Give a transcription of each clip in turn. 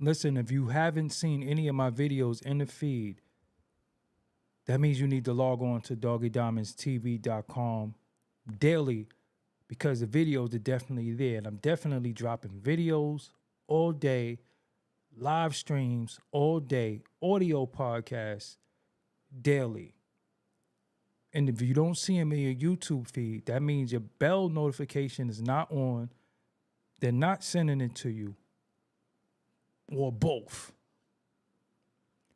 Listen, if you haven't seen any of my videos in the feed, that means you need to log on to doggiediamondstv.com daily because the videos are definitely there. And I'm definitely dropping videos all day, live streams all day, audio podcasts daily. And if you don't see them in your YouTube feed, that means your bell notification is not on. They're not sending it to you. Or both.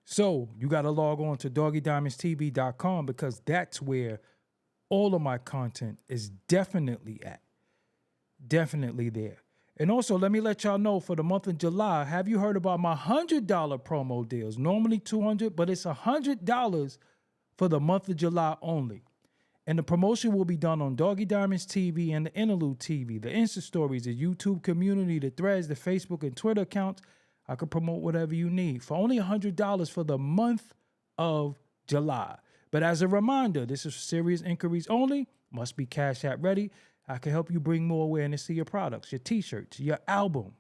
So you got to log on to doggiediamondstv.com because that's where all of my content is definitely at. Definitely there. And also, let me let y'all know for the month of July, have you heard about my $100 promo deals? Normally $200, but it's $100 for the month of July only. And the promotion will be done on Doggie Diamonds TV and the Interlude TV, the Insta Stories, the YouTube community, the Threads, the Facebook and Twitter accounts. I could promote whatever you need for only $100 for the month of July. But as a reminder, this is for serious inquiries only. Must be Cash App ready. I can help you bring more awareness to your products, your t-shirts, your album.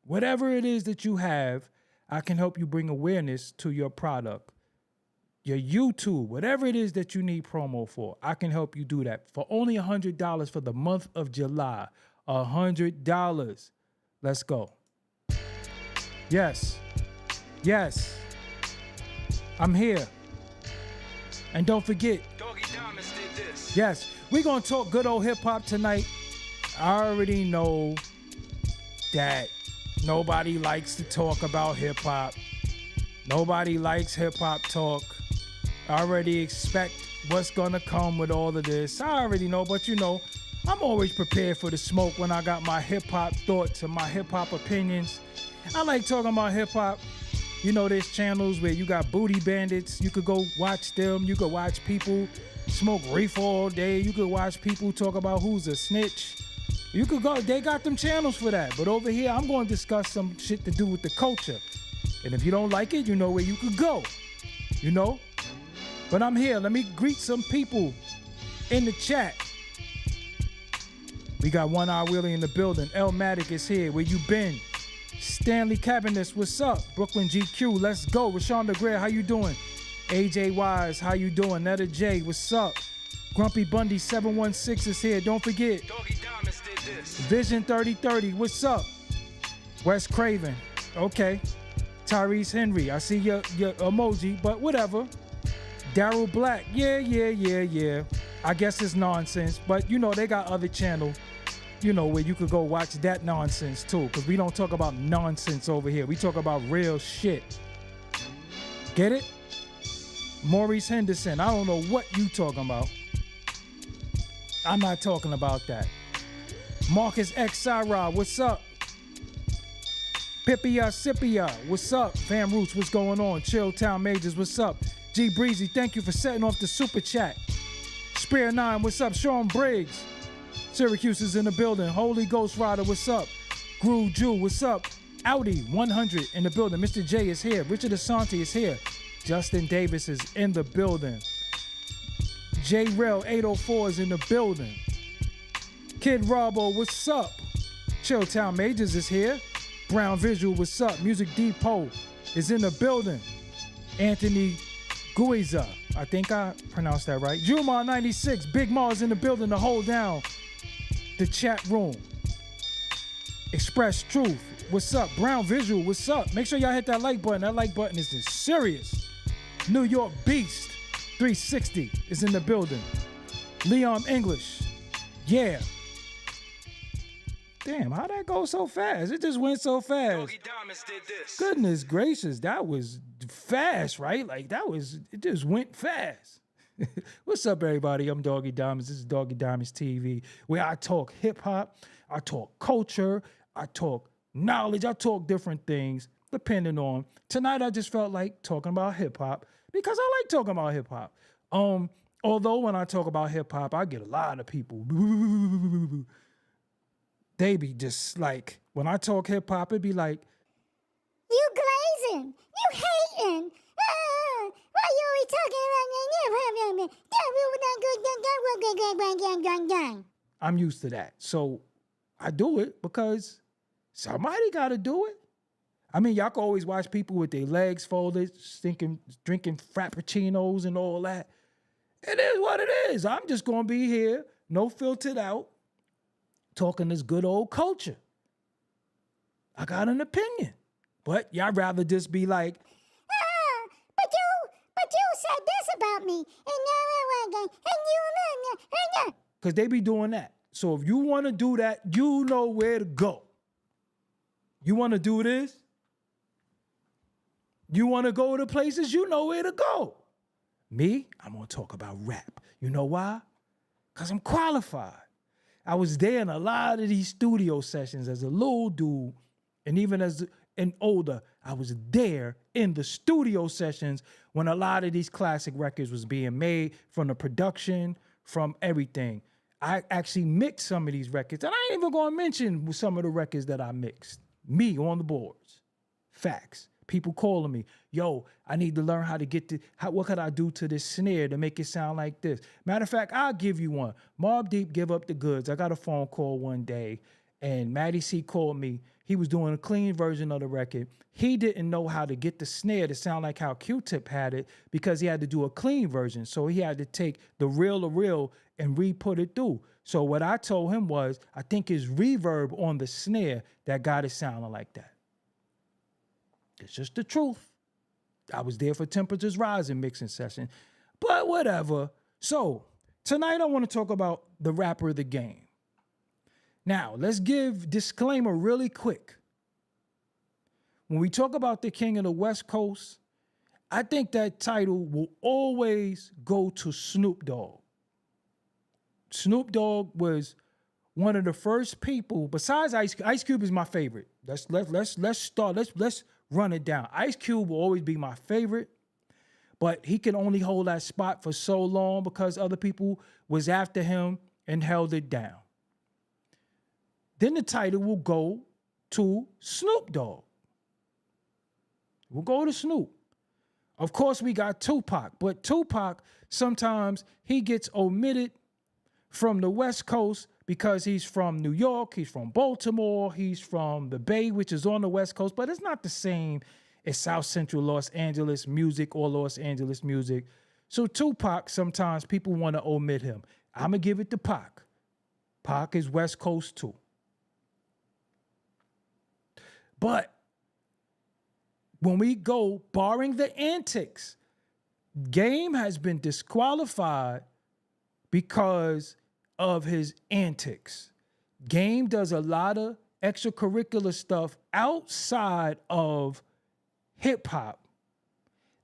Whatever it is that you have, I can help you bring awareness to your product. Your YouTube, whatever it is that you need promo for, I can help you do that for only $100 for the month of July. $100. Let's go. Yes. Yes. I'm here. And don't forget. Doggie Diamonds did this. Yes. We're going to talk good old hip-hop tonight. I already know that nobody likes to talk about hip-hop. Nobody likes hip-hop talk. I already expect what's going to come with all of this. I already know, but you know, I'm always prepared for the smoke when I got my hip-hop thoughts and my hip-hop opinions. I like talking about hip-hop. You know, there's channels where you got booty bandits. You could go watch them. You could watch people smoke reefer all day. You could watch people talk about who's a snitch. You could go, they got them channels for that. But over here, I'm going to discuss some shit to do with the culture. And if you don't like it, you know where you could go. You know? But I'm here. Let me greet some people in the chat. We got One Eye Willie in the building. El Matic is here. Where you been? Stanley Cabinets, what's up? Brooklyn GQ, let's go. Rashonda Greer, how you doing? AJ Wise, how you doing? Netta J, what's up? Grumpy Bundy 716 is here. Don't forget. Doggie Diamonds did this. Vision 3030, what's up? Wes Craven, okay. Tyrese Henry, I see your emoji, but whatever. Daryl Black, yeah. I guess it's nonsense, but you know they got other channels. You know, where you could go watch that nonsense too, because we don't talk about nonsense over here. We talk about real shit. Get it? Maurice Henderson, I don't know what you talking about. I'm not talking about that. Marcus X Syra, what's up? Pipia Sipia, what's up? Fam Roots, what's going on? Chilltown Majors, what's up? G Breezy, thank you for setting off the super chat. Spear 9, what's up? Sean Briggs. Syracuse is in the building. Holy Ghost Rider, what's up? Groove Jew, what's up? Audi 100 in the building. Mr. J is here. Richard Asante is here. Justin Davis is in the building. J Rail 804 is in the building. Kid Robbo, what's up? Chilltown Majors is here. Brown Visual, what's up? Music Depot is in the building. Anthony Guiza, I think I pronounced that right. Juma 96, Big Ma is in the building to hold down the chat room. Express Truth, what's up? Brown Visual, what's up? Make sure y'all hit that like button. That like button is serious. New York Beast 360 is in the building. Leon English, yeah. Damn, how'd that go so fast? It just went so fast. Doggie Diamonds did this. Goodness gracious, that was fast, right? Like it just went fast. What's up, everybody? I'm Doggie Diamonds. This is Doggie Diamonds TV, where I talk hip-hop, I talk culture, I talk knowledge, I talk different things, depending on. Tonight, I just felt like talking about hip-hop because I like talking about hip-hop. Although when I talk about hip-hop, I get a lot of people. They be just like, when I talk hip-hop, it be like, you glazing, you hating. Why you always talking about? I'm used to that. So I do it because somebody got to do it. I mean, y'all can always watch people with their legs folded, drinking frappuccinos and all that. It is what it is. I'm just going to be here, no filtered out, talking this good old culture. I got an opinion. But y'all rather just be like, but you said this about me, and you, because they be doing that. So if you want to do that, you know where to go. You want to do this? You want to go to places, you know where to go. Me, I'm going to talk about rap. You know why? Because I'm qualified. I was there in a lot of these studio sessions as a little dude, and even as an older, I was there in the studio sessions when a lot of these classic records was being made, from the production, from everything. I actually mixed some of these records, and I ain't even going to mention some of the records that I mixed. Me on the boards. Facts. People calling me, yo, I need to learn how to get to, what could I do to this snare to make it sound like this? Matter of fact, I'll give you one. Mobb Deep, Give Up the Goods. I got a phone call one day, and Matty C called me. He was doing a clean version of the record. He didn't know how to get the snare to sound like how Q-Tip had it, because he had to do a clean version. So he had to take the reel and re-put it through. So what I told him was, I think it's reverb on the snare that got it sounding like that. It's just the truth. I was there for Temperatures Rising mixing session, but whatever. So tonight I want to talk about the rapper of the game. Now, let's give disclaimer really quick. When we talk about the king of the West Coast, I think that title will always go to Snoop Dogg. Snoop Dogg was one of the first people, besides Ice Cube is my favorite. Let's run it down. Ice Cube will always be my favorite, but he can only hold that spot for so long because other people was after him and held it down. Then the title will go to Snoop Dogg. We'll go to Snoop. Of course, we got Tupac, but Tupac, sometimes he gets omitted from the West Coast because he's from New York, he's from Baltimore, he's from the Bay, which is on the West Coast, but it's not the same as South Central Los Angeles music or Los Angeles music. So Tupac, sometimes people want to omit him. I'm going to give it to Pac. Pac is West Coast too. But when we go, barring the antics, Game has been disqualified because of his antics. Game does a lot of extracurricular stuff outside of hip hop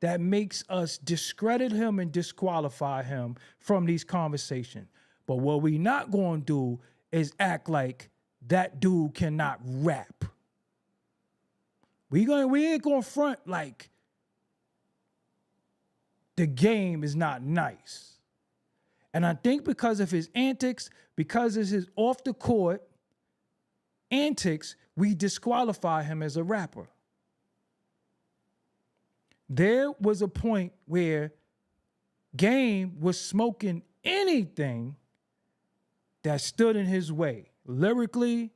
that makes us discredit him and disqualify him from these conversations. But what we not going to do is act like that dude cannot rap. We ain't going to front like the Game is not nice. And I think because of his antics, because of his off the court antics, we disqualify him as a rapper. There was a point where Game was smoking anything that stood in his way. Lyrically,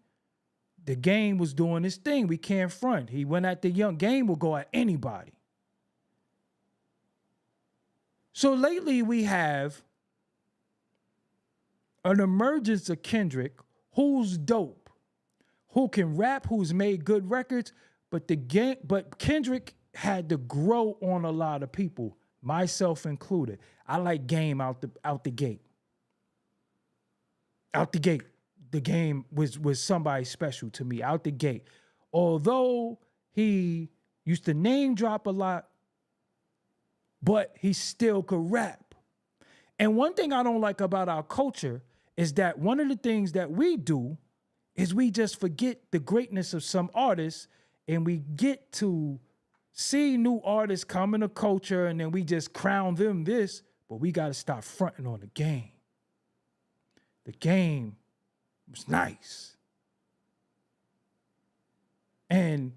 the Game was doing his thing. We can't front. He went at the young. Game will go at anybody. So lately we have an emergence of Kendrick, who's dope, who can rap, who's made good records, but Kendrick had to grow on a lot of people, myself included. I like Game out the gate. Out the gate. The Game was somebody special to me out the gate. Although he used to name drop a lot, but he still could rap. And one thing I don't like about our culture is that one of the things that we do is we just forget the greatness of some artists, and we get to see new artists come in the culture and then we just crown them this, but we got to stop fronting on the Game. The Game was nice. And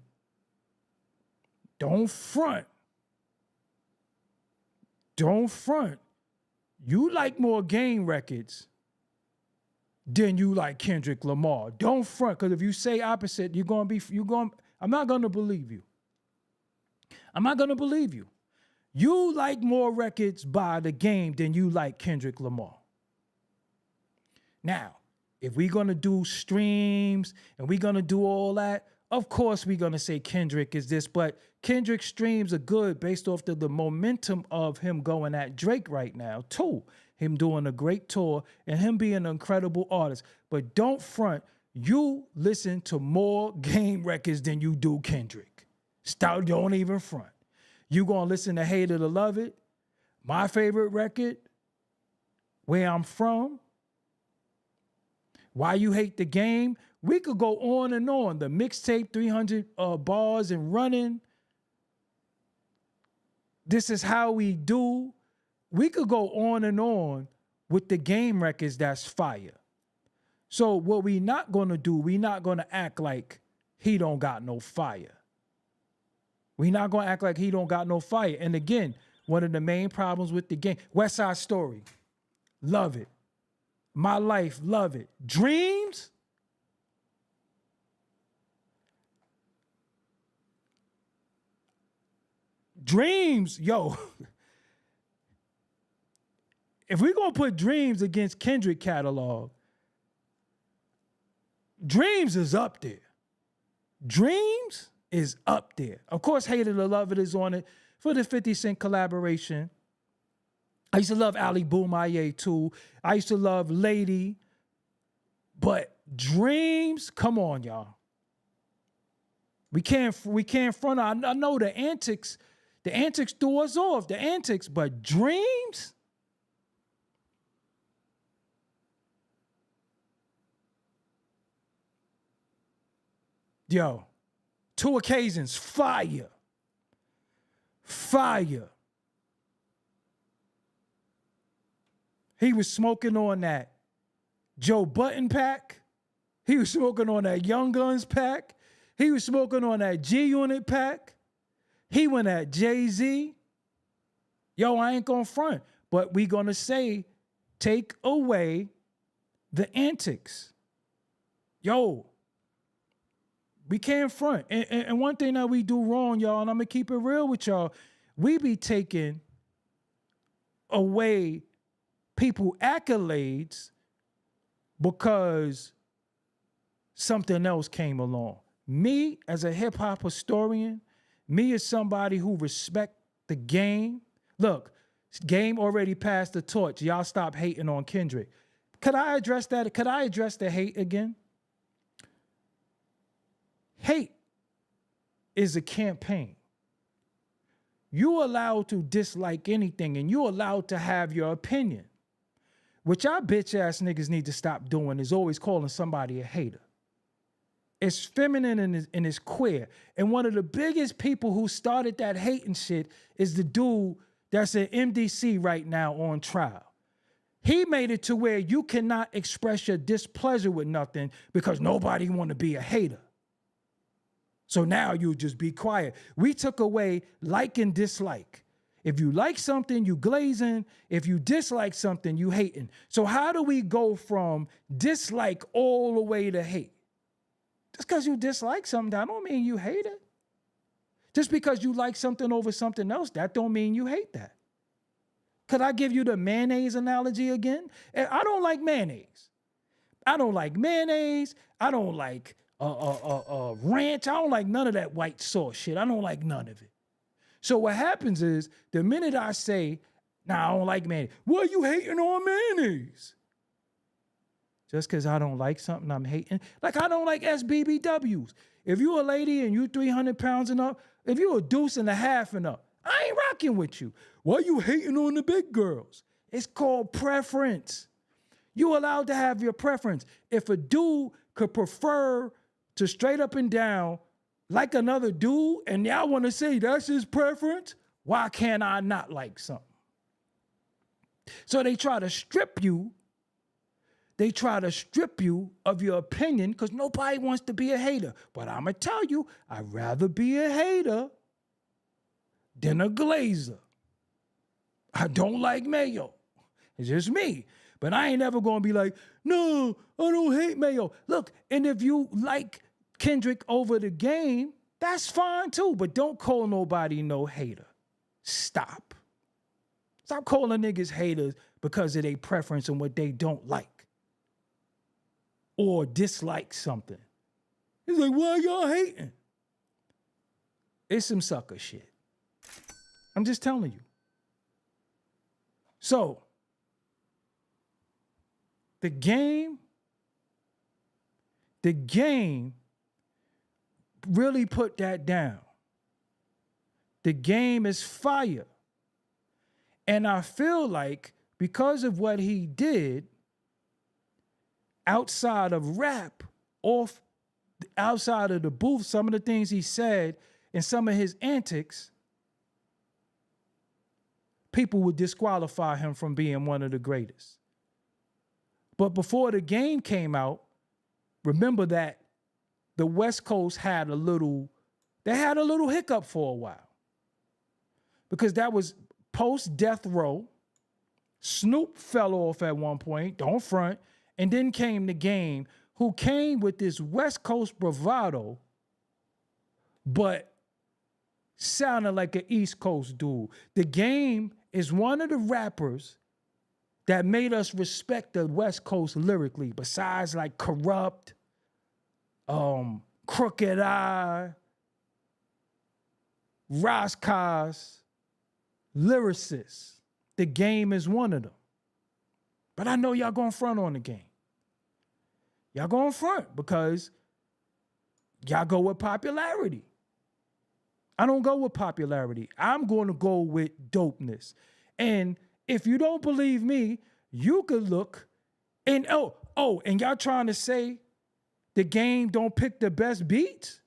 don't front. Don't front. You like more Game records than you like Kendrick Lamar. Don't front, because if you say opposite, I'm not gonna believe you. I'm not going to believe you. You like more records by The Game than you like Kendrick Lamar. Now, if we're going to do streams and we're going to do all that, of course we're going to say Kendrick is this, but Kendrick's streams are good based off the momentum of him going at Drake right now, too. Him doing a great tour and him being an incredible artist. But don't front, you listen to more Game records than you do Kendrick. Stop, don't even front. You gonna listen to Hate It or Love It, my favorite record, Where I'm From, Why You Hate the Game. We could go on and on. The mixtape, 300 bars and running. This Is How We Do. We could go on and on with the Game records that's fire. So what we not gonna do, we not gonna act like he don't got no fire. We not gonna act like he don't got no fire. And again, one of the main problems with the Game, West Side Story, love it. My Life, love it. Dreams, yo. If we're gonna put Dreams against Kendrick catalog, Dreams is up there. Dreams is up there. Of course, Hate It or Love It is on it for the 50 Cent collaboration. I used to love Ali Boumaier too. I used to love Lady. But Dreams, come on, y'all. We can't front. I know the antics threw us off, the antics, but Dreams? Yo, 2 occasions, fire. Fire. He was smoking on that Joe Button pack. He was smoking on that Young Guns pack. He was smoking on that G-Unit pack. He went at Jay-Z. Yo, I ain't gonna front, but we gonna say, take away the antics. Yo, we can't front. And one thing that we do wrong, y'all, and I'm gonna keep it real with y'all, we be taking away people accolades because something else came along. Me, as a hip-hop historian, me as somebody who respect the Game. Look, Game already passed the torch. Y'all stop hating on Kendrick. Could I address that? Could I address the hate again? Hate is a campaign. You're allowed to dislike anything and you're allowed to have your opinion. What y'all bitch ass niggas need to stop doing is always calling somebody a hater. It's feminine and it's queer. And one of the biggest people who started that hating shit is the dude that's in MDC right now on trial. He made it to where you cannot express your displeasure with nothing because nobody want to be a hater. So now you just be quiet. We took away like and dislike. If you like something, you glazing. If you dislike something, you hating. So how do we go from dislike all the way to hate? Just because you dislike something, that don't mean you hate it. Just because you like something over something else, that don't mean you hate that. Could I give you the mayonnaise analogy again? I don't like mayonnaise. I don't like mayonnaise. I don't like ranch. I don't like none of that white sauce shit. I don't like none of it. So what happens is, the minute I say, nah, I don't like mayonnaise, why are you hating on mayonnaise? Just because I don't like something, I'm hating. Like, I don't like SBBWs. If you a lady and you 300 pounds and up, if you a deuce and a half and up, I ain't rocking with you. Why you hating on the big girls? It's called preference. You allowed to have your preference. If a dude could prefer to straight up and down like another dude, and y'all want to say that's his preference, why can't I not like something? So they try to strip you. They try to strip you of your opinion because nobody wants to be a hater. But I'm going to tell you, I'd rather be a hater than a glazer. I don't like mayo. It's just me. But I ain't ever going to be like, no, I don't hate mayo. Look, and if you like Kendrick over the Game, That's fine too, but don't call nobody no hater. Stop. Stop calling niggas haters because of their preference and what they don't like or dislike something. It's like, why y'all hating? It's some sucker shit. I'm just telling you. So, the game really put that down. The game is fire. And I feel like because of what he did outside of rap, outside of the booth, some of the things he said and some of his antics, people would disqualify him from being one of the greatest. But before the game came out, remember that the West Coast had a little hiccup for a while. Because that was post-death row. Snoop fell off at one point, don't front, and then came the Game, who came with this West Coast bravado, but sounded like an East Coast dude. The Game is one of the rappers that made us respect the West Coast lyrically, besides like Corrupt, Crooked Eye, Roscos, lyricists. The Game is one of them. But I know y'all going front on the Game. Y'all going front because y'all go with popularity. I don't go with popularity. I'm going to go with dopeness. And if you don't believe me, you could look and and y'all trying to say the Game don't pick the best beats?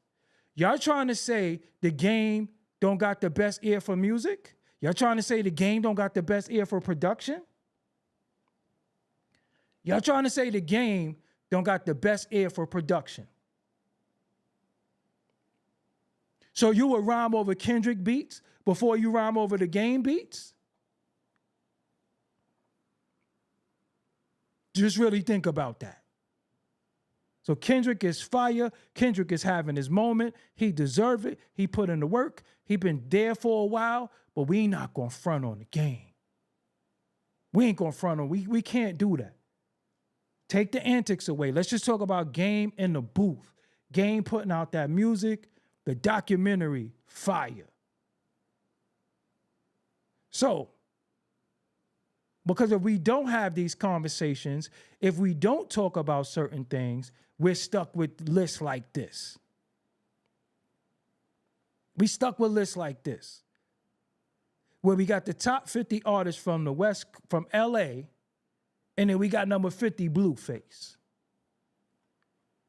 Y'all trying to say the Game don't got the best ear for music? Y'all trying to say the Game don't got the best ear for production? Y'all trying to say the Game don't got the best ear for production? So you would rhyme over Kendrick beats before you rhyme over the Game beats? Just really think about that. So Kendrick is fire. Kendrick is having his moment. He deserve it. He put in the work. He been there for a while, but we ain't not going to front on the Game. We ain't going to front on. We can't do that. Take the antics away. Let's just talk about Game in the booth. Game putting out that music, the documentary, fire. So, because if we don't have these conversations, if we don't talk about certain things, we're stuck with lists like this. We stuck with lists like this, where we got the top 50 artists from the West, from LA, and then we got number 50 Blueface.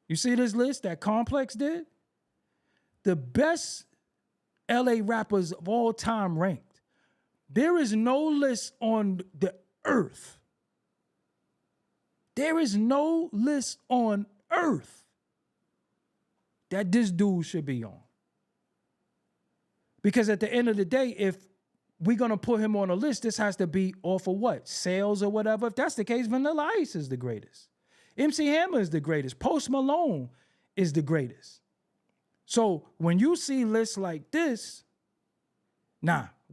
You see this list that Complex did? The best LA rappers of all time ranked. There is no list on the earth. There is no list on earth that this dude should be on. Because at the end of the day, if we're going to put him on a list, this has to be off of what? Sales or whatever. If that's the case, Vanilla Ice is the greatest. MC Hammer is the greatest. Post Malone is the greatest. So when you see lists like this,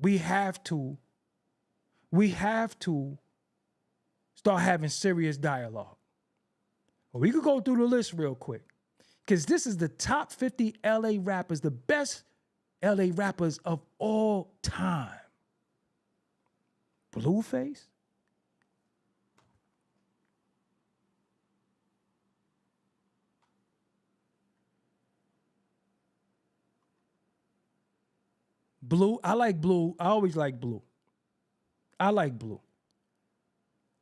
we have to start having serious dialogue. Well, we could go through the list real quick, because this is the top 50 LA rappers, the best LA rappers of all time. Blueface? Blue, I like Blue. I always like Blue. I like Blue.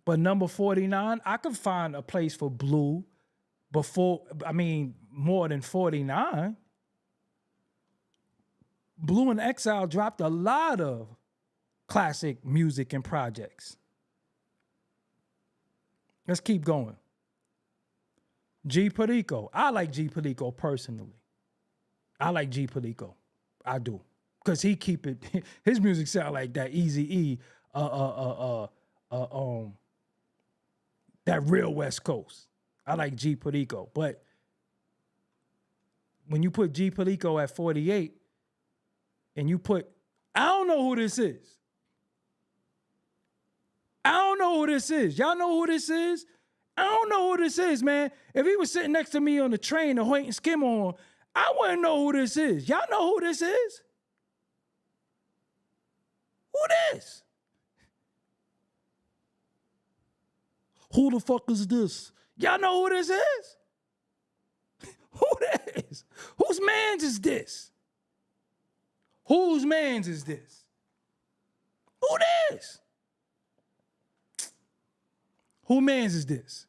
But number 49, I could find a place for Blue more than 49. Blue and Exile dropped a lot of classic music and projects. Let's keep going. G Perico. I like G Perico personally. I like G Perico. I do. Because he keep it, his music sound like that Eazy-E, that real West Coast. I like G Perico. But when you put G Palico at 48 and you put, I don't know who this is. I don't know who this is. Y'all know who this is? I don't know who this is, man. If he was sitting next to me on the train and waiting skim on, I wouldn't know who this is. Y'all know who this is? Who this? Who the fuck is this? Y'all know who this is? Who this? Whose mans is this? Whose mans is this? Who this? Who mans is this?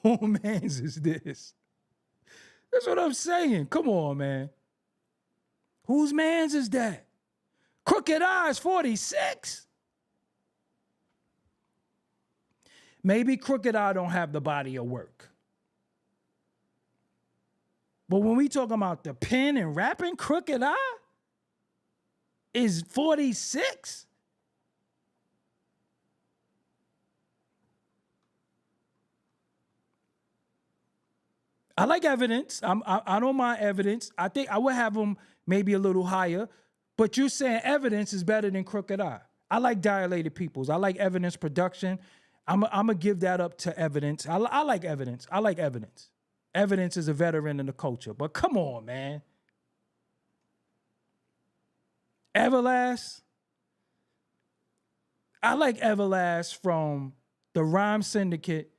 Who mans is this? That's what I'm saying. Come on, man. Whose mans is that? Crooked Eyes 46. Maybe Crooked Eye don't have the body of work. But when we talking about the pen and rapping, Crooked Eye is 46. I like Evidence. I don't mind Evidence. I think I would have him maybe a little higher, but you're saying Evidence is better than Crooked Eye. I like Dilated Peoples. I like Evidence production. I'm gonna give that up to Evidence. I like Evidence. I like Evidence. Evidence is a veteran in the culture, but come on, man. Everlast. I like Everlast from the Rhyme Syndicate,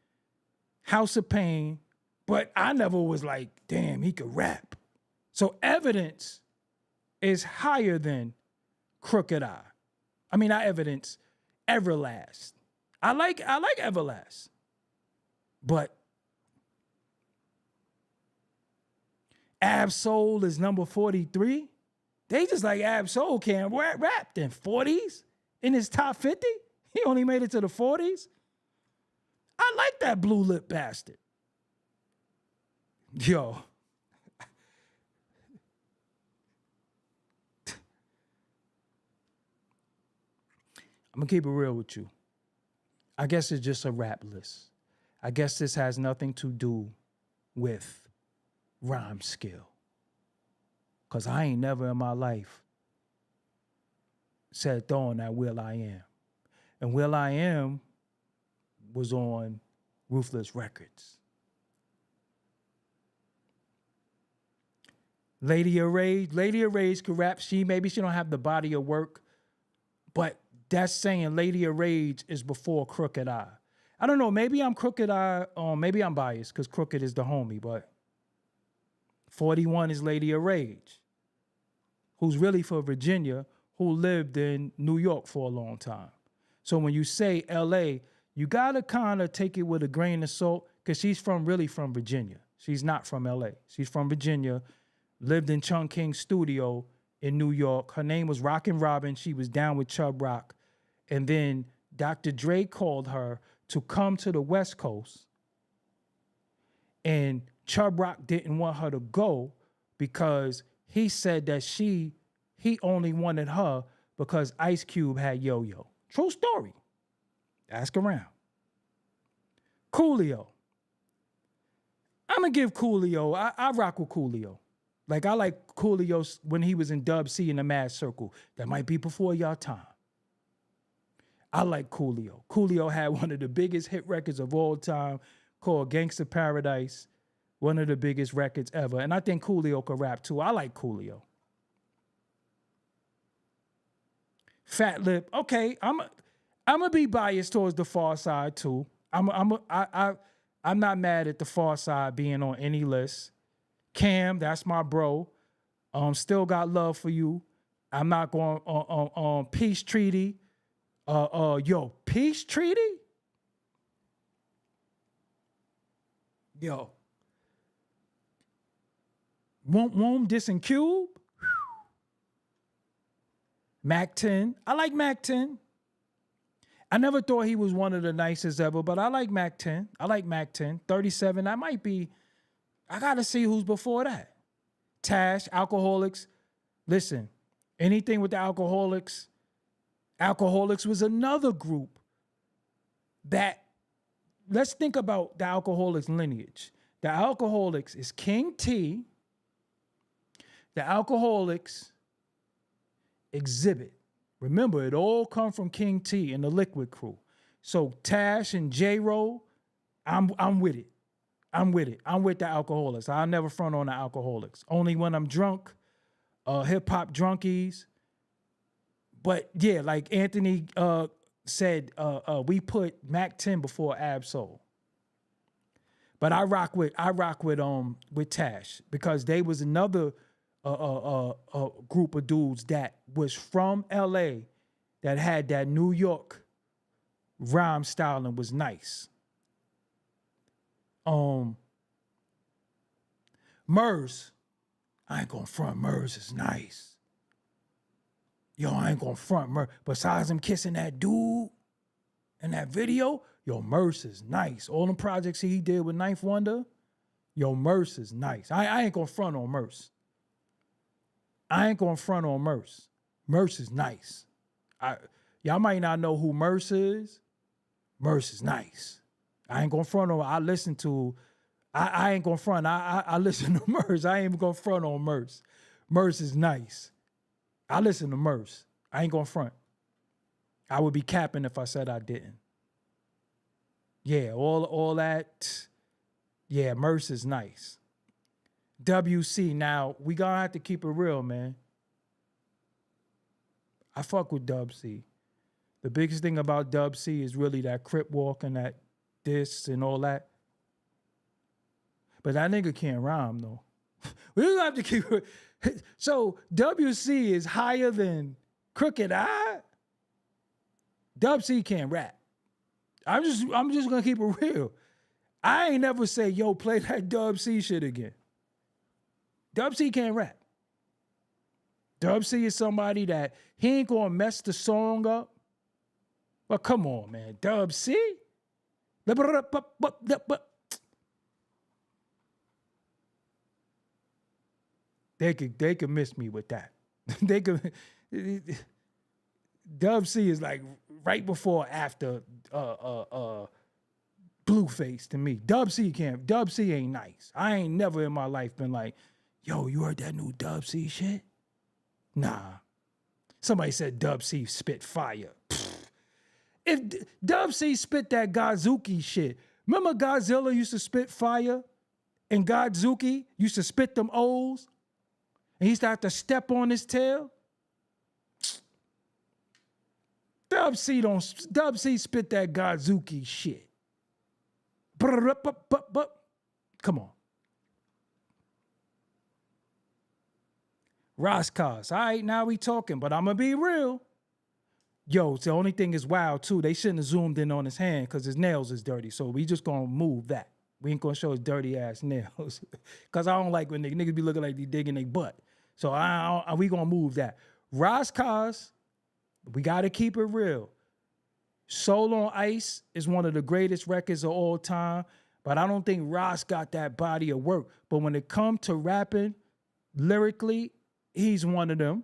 House of Pain, but I never was like, damn, he could rap. So Evidence is higher than Crooked Eye. I mean, not Evidence, Everlast. I like Everlast. But Ab-Soul is number 43. They just like Ab-Soul can't rap in 40s in his top 50. He only made it to the 40s. I like that blue lip bastard. Yo. I'm gonna keep it real with you. I guess it's just a rap list. I guess this has nothing to do with rhyme skill. Because I ain't never in my life said throwing that Will I Am. And Will I Am was on Ruthless Records. Lady of Rage could rap. Maybe she don't have the body of work, but that's saying Lady of Rage is before Crooked Eye. I don't know. Maybe I'm Crooked Eye. Maybe I'm biased because Crooked is the homie, but 41 is Lady of Rage, who's really for Virginia, who lived in New York for a long time. So when you say LA, you got to kind of take it with a grain of salt because she's really from Virginia. She's not from LA. She's from Virginia, lived in Chung King's studio in New York. Her name was Rockin' Robin. She was down with Chubb Rock. And then Dr. Dre called her to come to the West Coast. And Chubb Rock didn't want her to go because he said that he only wanted her because Ice Cube had Yo-Yo. True story. Ask around. Coolio. I'm going to give Coolio. I rock with Coolio. Like, I like Coolio when he was in Dub C in the Mad Circle. That might be before y'all time. I like Coolio. Coolio had one of the biggest hit records of all time called Gangsta Paradise. One of the biggest records ever. And I think Coolio could rap too. I like Coolio. Fat Lip. Okay, I'm gonna be biased towards the Far Side too. I'm not mad at the Far Side being on any list. Cam, that's my bro. Still got love for you. I'm not going on Peace Treaty. Peace Treaty? Yo. Womb Dis and Cube? Mac 10. I like Mac 10. I never thought he was one of the nicest ever, but I like Mac 10. I like Mac 10. 37, that might be, I got to see who's before that. Tash, Alcoholics. Listen, anything with the Alcoholics. Alcoholics was another group that, let's think about the Alcoholics lineage. The Alcoholics is King T. The Alcoholics Exhibit. Remember, it all come from King T and the Liquid Crew. So Tash and J-Ro, I'm with it. I'm with it. I'm with the Alcoholics. I'll never front on the Alcoholics. Only when I'm drunk, hip-hop drunkies. But yeah, like Anthony said, we put Mac 10 before Ab-Soul. But I rock with Tash because they was another group of dudes that was from LA that had that New York rhyme style and was nice. Murs, I ain't gonna front, Murs is nice. Yo, I ain't gonna front Murs. Besides him kissing that dude in that video, yo, Murs is nice. All the projects he did with Ninth Wonder, yo, Murs is nice. I ain't gonna front on Murs. I ain't gonna front on Murs. Murs is nice. Y'all might not know who Murs is. Murs is nice. I ain't gonna front on. I listen to. I ain't gonna front. I listen to Murs. I ain't even gonna front on Murs. Murs is nice. I listen to Murs. I ain't gonna front. I would be capping if I said I didn't. Yeah, all that. Yeah, Murs is nice. WC. Now we gonna have to keep it real, man. I fuck with Dub C. The biggest thing about Dub C is really that Crip walk and that this and all that. But that nigga can't rhyme though. We don't have to keep it. So WC is higher than Crooked Eye. Dub C can't rap. I'm just gonna keep it real. I ain't never say, yo, play that Dub C shit again. Dub C can't rap. Dub C is somebody that he ain't gonna mess the song up. But come on, man. Dub C? They could miss me with that. They could. Dub C is like right before or after Blueface to me. Dub C ain't nice. I ain't never in my life been like, yo, you heard that new Dub C shit? Nah. Somebody said Dub C spit fire. If Dub C spit that Godzuki shit, remember Godzilla used to spit fire and Godzuki used to spit them O's and he used to have to step on his tail? Dub C spit that Godzuki shit. Come on. Roscos. All right, now we talking, but I'm going to be real. Yo, the only thing is wild, too. They shouldn't have zoomed in on his hand because his nails is dirty. So we just going to move that. We ain't going to show his dirty-ass nails. Because I don't like when niggas be looking like they digging their butt. So we going to move that. Roscos, we got to keep it real. Soul on Ice is one of the greatest records of all time. But I don't think Ross got that body of work. But when it comes to rapping, lyrically, he's one of them.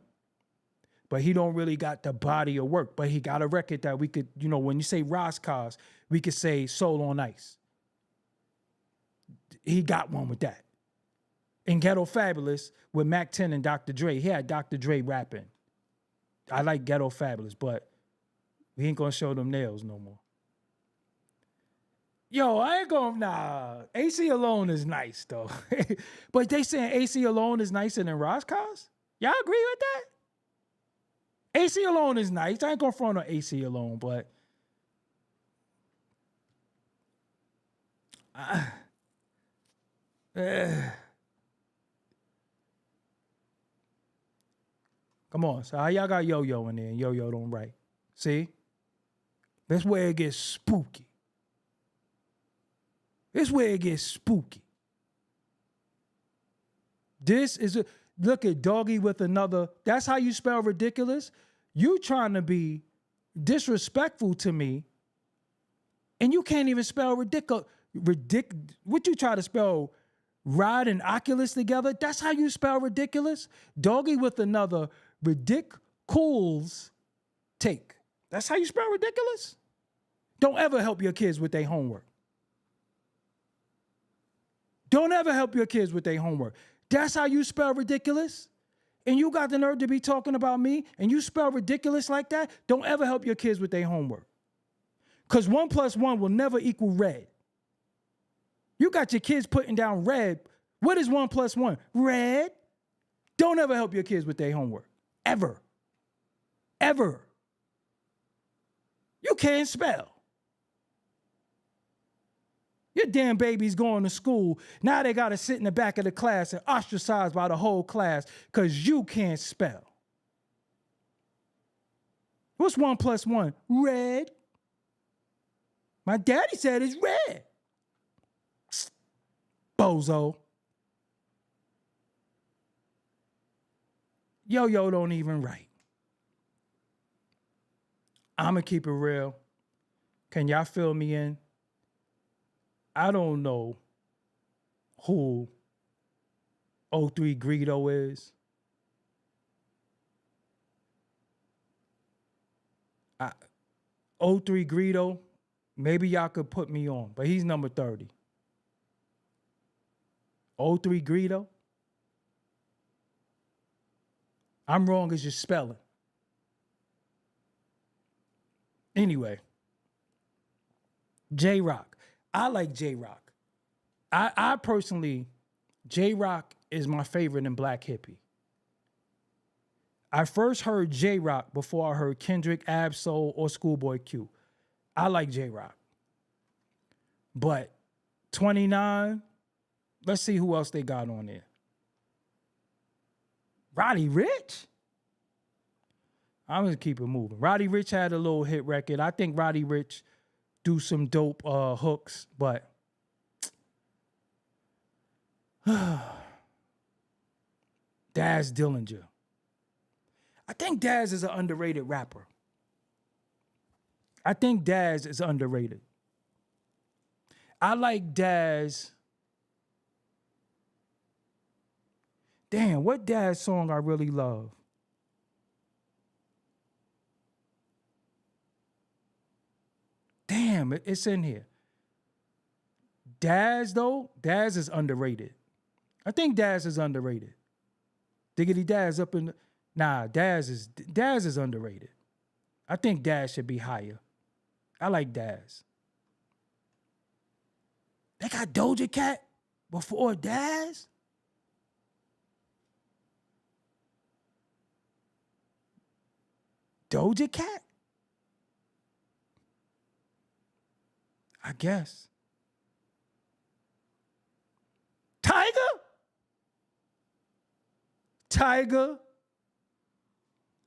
But he don't really got the body of work. But he got a record that we could, when you say Roscos, we could say Soul on Ice. He got one with that. And Ghetto Fabulous with Mac 10 and Dr. Dre. He had Dr. Dre rapping. I like Ghetto Fabulous, but we ain't gonna show them nails no more. Yo, I ain't gonna, AC Alone is nice though. But they saying AC Alone is nicer than Roscos? Y'all agree with that? AC Alone is nice. I ain't gonna front on AC Alone, but come on. So how y'all got Yo-Yo in there and Yo-Yo don't write? See? That's where it gets spooky. This is look at Doggie with another. That's how you spell ridiculous. You trying to be disrespectful to me, and you can't even spell ridiculous. What you try to spell ride and Oculus together? That's how you spell ridiculous. Doggie with another ridiculous take. That's how you spell ridiculous. Don't ever help your kids with their homework. Don't ever help your kids with their homework. That's how you spell ridiculous? And you got the nerve to be talking about me and you spell ridiculous like that? Don't ever help your kids with their homework. Because 1 + 1 will never equal red. You got your kids putting down red. What is 1 + 1? Red. Don't ever help your kids with their homework. Ever. Ever. You can't spell. Your damn baby's going to school. Now they got to sit in the back of the class and ostracized by the whole class because you can't spell. What's 1 + 1? Red. My daddy said it's red. Bozo. Yo don't even write. I'm going to keep it real. Can y'all fill me in? I don't know who 03 Greedo is. 03 Greedo, maybe y'all could put me on, but he's number 30. 03 Greedo? I'm wrong as your spelling. Anyway, J-Rock. I like J-Rock. I personally, J-Rock is my favorite in Black Hippie. I first heard J-Rock before I heard Kendrick, Ab-Soul, or Schoolboy Q. I like J-Rock. But 29, let's see who else they got on there. Roddy Ricch? I'm going to keep it moving. Roddy Ricch had a little hit record. I think Roddy Ricch do some dope hooks, but Daz Dillinger. I think Daz is an underrated rapper. I think Daz is underrated. I like Daz. Damn, what Daz song I really love? Damn, it's in here. Daz, though, Daz is underrated. I think Daz is underrated. Diggity Daz up in... Nah, Daz is underrated. I think Daz should be higher. I like Daz. They got Doja Cat before Daz? Doja Cat? I guess. Tiger?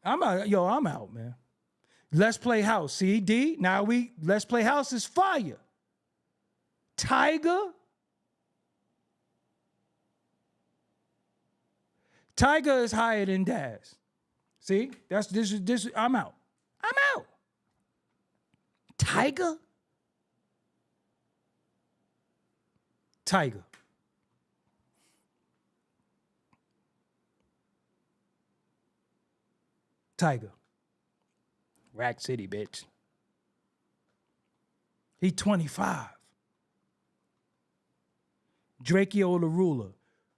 I'm out, man. Let's Play House. CD. Now Let's Play House is fire. Tiger? Tiger is higher than Daz. See? This I'm out. Tiger? Tiger. Rack City, bitch. He 25. Drakeo the Ruler,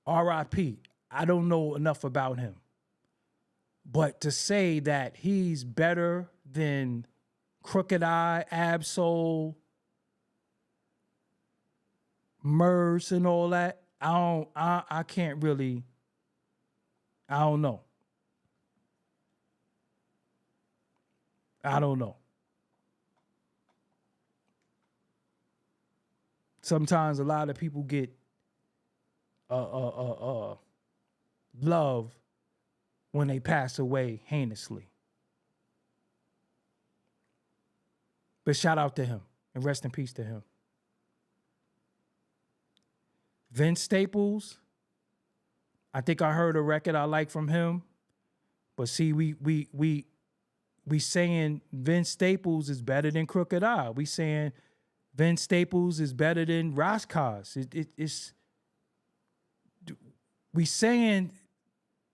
R.I.P. I don't know enough about him. But to say that he's better than Crooked Eye, Ab-Soul, Murs and all that, I can't really, I don't know. Sometimes a lot of people get love when they pass away heinously. But shout out to him and rest in peace to him. Vince Staples, I think I heard a record I like from him. But see, we saying Vince Staples is better than Crooked Eye. We saying Vince Staples is better than Roscos. It's we saying,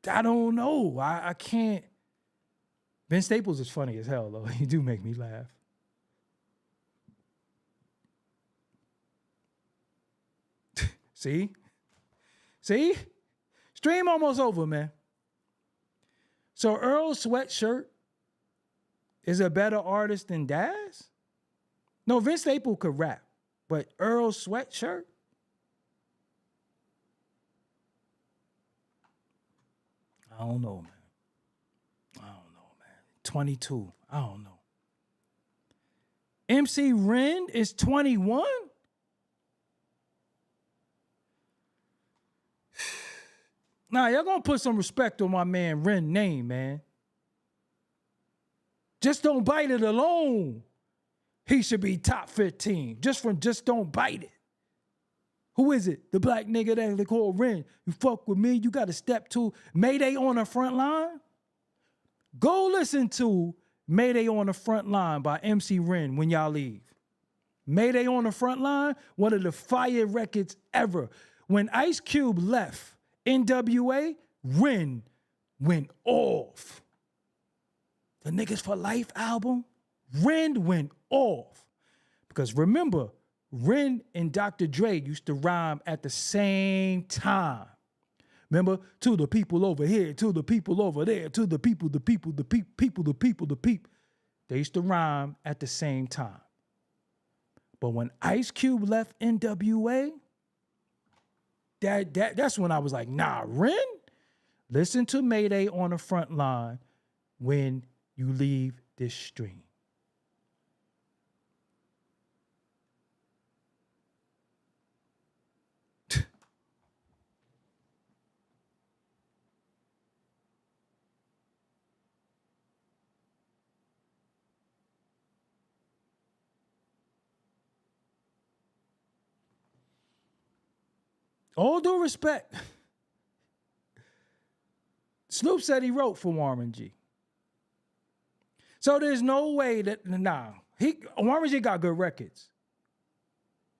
I don't know. I can't. Vince Staples is funny as hell, though. He do make me laugh. See? See? Stream almost over, man. So Earl Sweatshirt is a better artist than Daz? No, Vince Staples could rap, but Earl Sweatshirt? I don't know, man. 22. I don't know. MC Ren is 21? Nah, y'all gonna put some respect on my man Ren's name, man. Just Don't Bite It alone. He should be top 15. Just Don't Bite It. Who is it? The black nigga that they call Ren. You fuck with me, you gotta step to Mayday on the Front Line. Go listen to Mayday on the Front Line by MC Ren when y'all leave. Mayday on the Front Line, one of the fire records ever. When Ice Cube left NWA, Ren went off. The Niggas for Life album, Ren went off. Because remember, Ren and Dr. Dre used to rhyme at the same time. Remember, to the people over here, to the people over there, to the people, the people, the people, the people, the people. They used to rhyme at the same time. But when Ice Cube left NWA, that's when I was like, nah, Ren, listen to Mayday on the Front Line when you leave this stream. All due respect, Snoop said he wrote for Warren G. So there's no way that, Warren G got good records.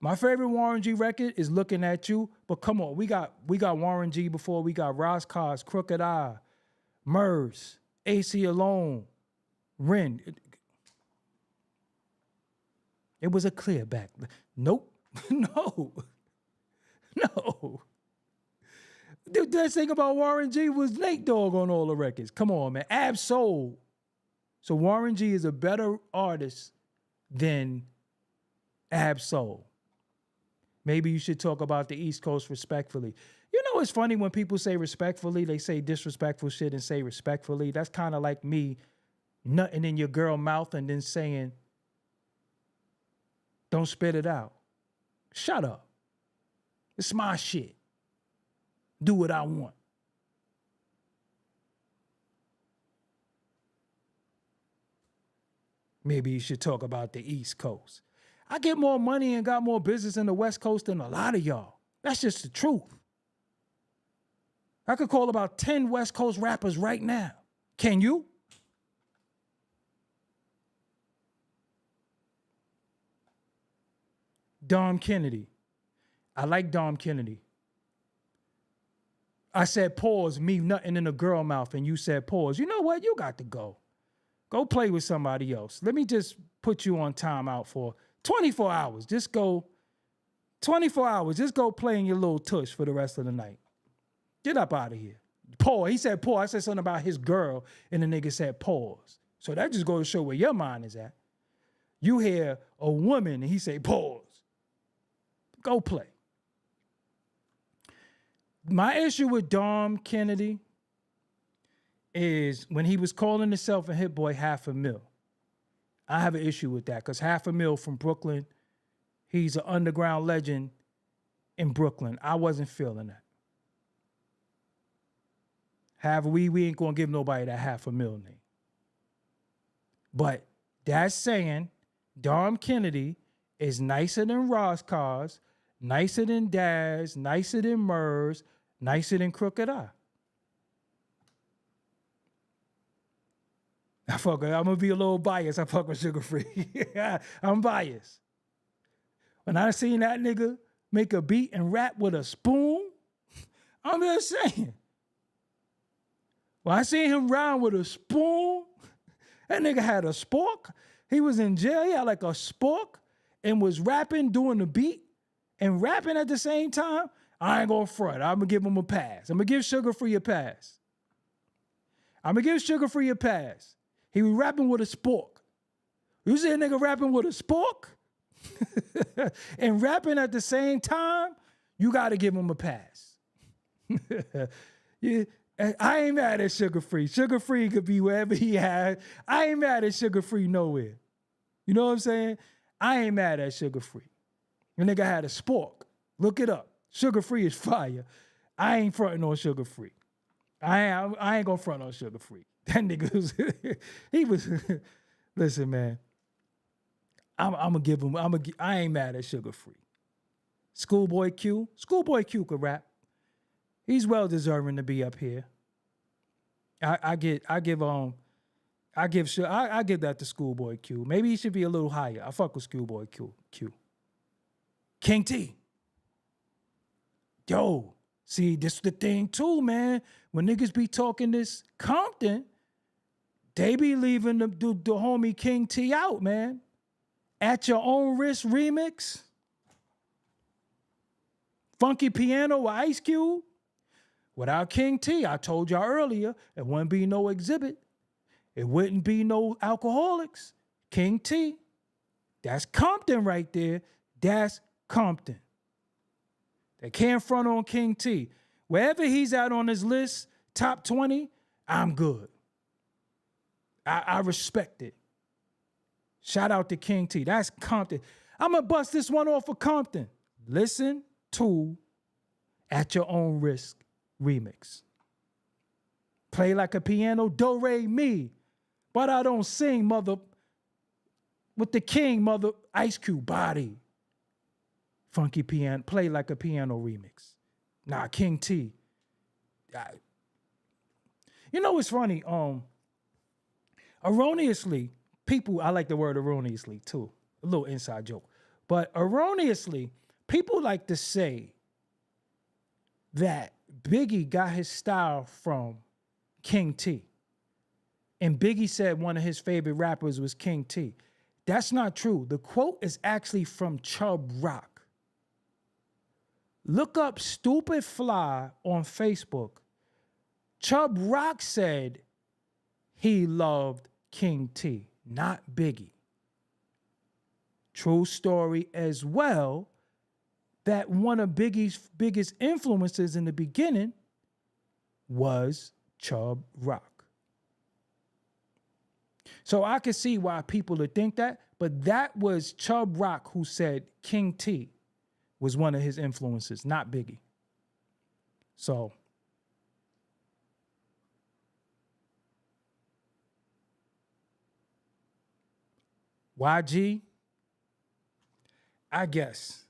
My favorite Warren G record is Looking at You, but come on, we got Warren G before we got Roscoe's, Crooked Eye, Murs, AC Alone, Ren. It was a clear back. Nope, no. No. The best thing about Warren G was Nate Dogg on all the records. Come on, man. Ab-Soul. So Warren G is a better artist than Ab-Soul. Maybe you should talk about the East Coast respectfully. You know, it's funny when people say respectfully, they say disrespectful shit and say respectfully. That's kind of like me nutting in your girl mouth and then saying, don't spit it out. Shut up. It's my shit. Do what I want. Maybe you should talk about the East Coast. I get more money and got more business in the West Coast than a lot of y'all. That's just the truth. I could call about 10 West Coast rappers right now. Can you? Dom Kennedy. I like Dom Kennedy. I said pause, me nutting in a girl mouth, and you said pause. You know what? You got to go. Go play with somebody else. Let me just put you on timeout for 24 hours. Just go 24 hours. Just go play in your little tush for the rest of the night. Get up out of here. Pause. He said pause. I said something about his girl, and the nigga said pause. So that just goes to show where your mind is at. You hear a woman, and he say pause. Go play. My issue with Dom Kennedy is when he was calling himself a hit boy $500,000. I have an issue with that because $500,000 from Brooklyn, he's an underground legend in Brooklyn. I wasn't feeling that. However, we ain't gonna give nobody that $500,000 name. But that's saying Dom Kennedy is nicer than Roscoe's, nicer than Daz, nicer than Murs, nicer than Crooked Eye. I'm gonna be a little biased. I fuck with Sugar Free. I'm biased. When I seen that nigga make a beat and rap with a spoon, I'm just saying. When I seen him rhyme with a spoon, that nigga had a spork. He was in jail. He had like a spork and was rapping, doing the beat, and rapping at the same time. I ain't gonna front. I'm gonna give him a pass. I'm gonna give Sugar Free a pass. I'm gonna give Sugar Free a pass. He was rapping with a spork. You see a nigga rapping with a spork and rapping at the same time, you gotta give him a pass. Yeah, I ain't mad at Sugar Free. Sugar Free could be wherever he had. I ain't mad at Sugar Free nowhere. You know what I'm saying? I ain't mad at Sugar Free. The nigga had a spork. Look it up. Sugar Free is fire. I ain't fronting on Sugar Free. I ain't gonna front on Sugar Free. That nigga was, he was, listen, man. I'm gonna give him, I ain't mad at Sugar Free. Schoolboy Q could rap. He's well deserving to be up here. I give that to Schoolboy Q. Maybe he should be a little higher. I fuck with Schoolboy Q. King T. Yo, see, this is the thing too, man. When niggas be talking this Compton, they be leaving the homie King T out, man. At Your Own Risk remix. Funky Piano with Ice Cube. Without King T, I told y'all earlier, it wouldn't be no Exhibit. It wouldn't be no Alcoholics. King T. That's Compton right there. That's Compton. They can't front on King T. Wherever he's at on his list, top 20, I'm good. I respect it. Shout out to King T. That's Compton. I'm going to bust this one off of Compton. Listen to At Your Own Risk remix. Play like a piano, do, re, mi. But I don't sing, mother. With the king, mother. Ice Cube, body. Funky piano, play like a piano remix. Nah, King T. You know what's funny? Erroneously, people, I like the word erroneously too. A little inside joke. But erroneously, people like to say that Biggie got his style from King T. And Biggie said one of his favorite rappers was King T. That's not true. The quote is actually from Chubb Rock. Look up Stupid Fly on Facebook. Chubb Rock said he loved King T, not Biggie. True story as well, that one of Biggie's biggest influences in the beginning was Chubb Rock. So I can see why people would think that, but that was Chubb Rock who said King T was one of his influences, not Biggie. So YG, I guess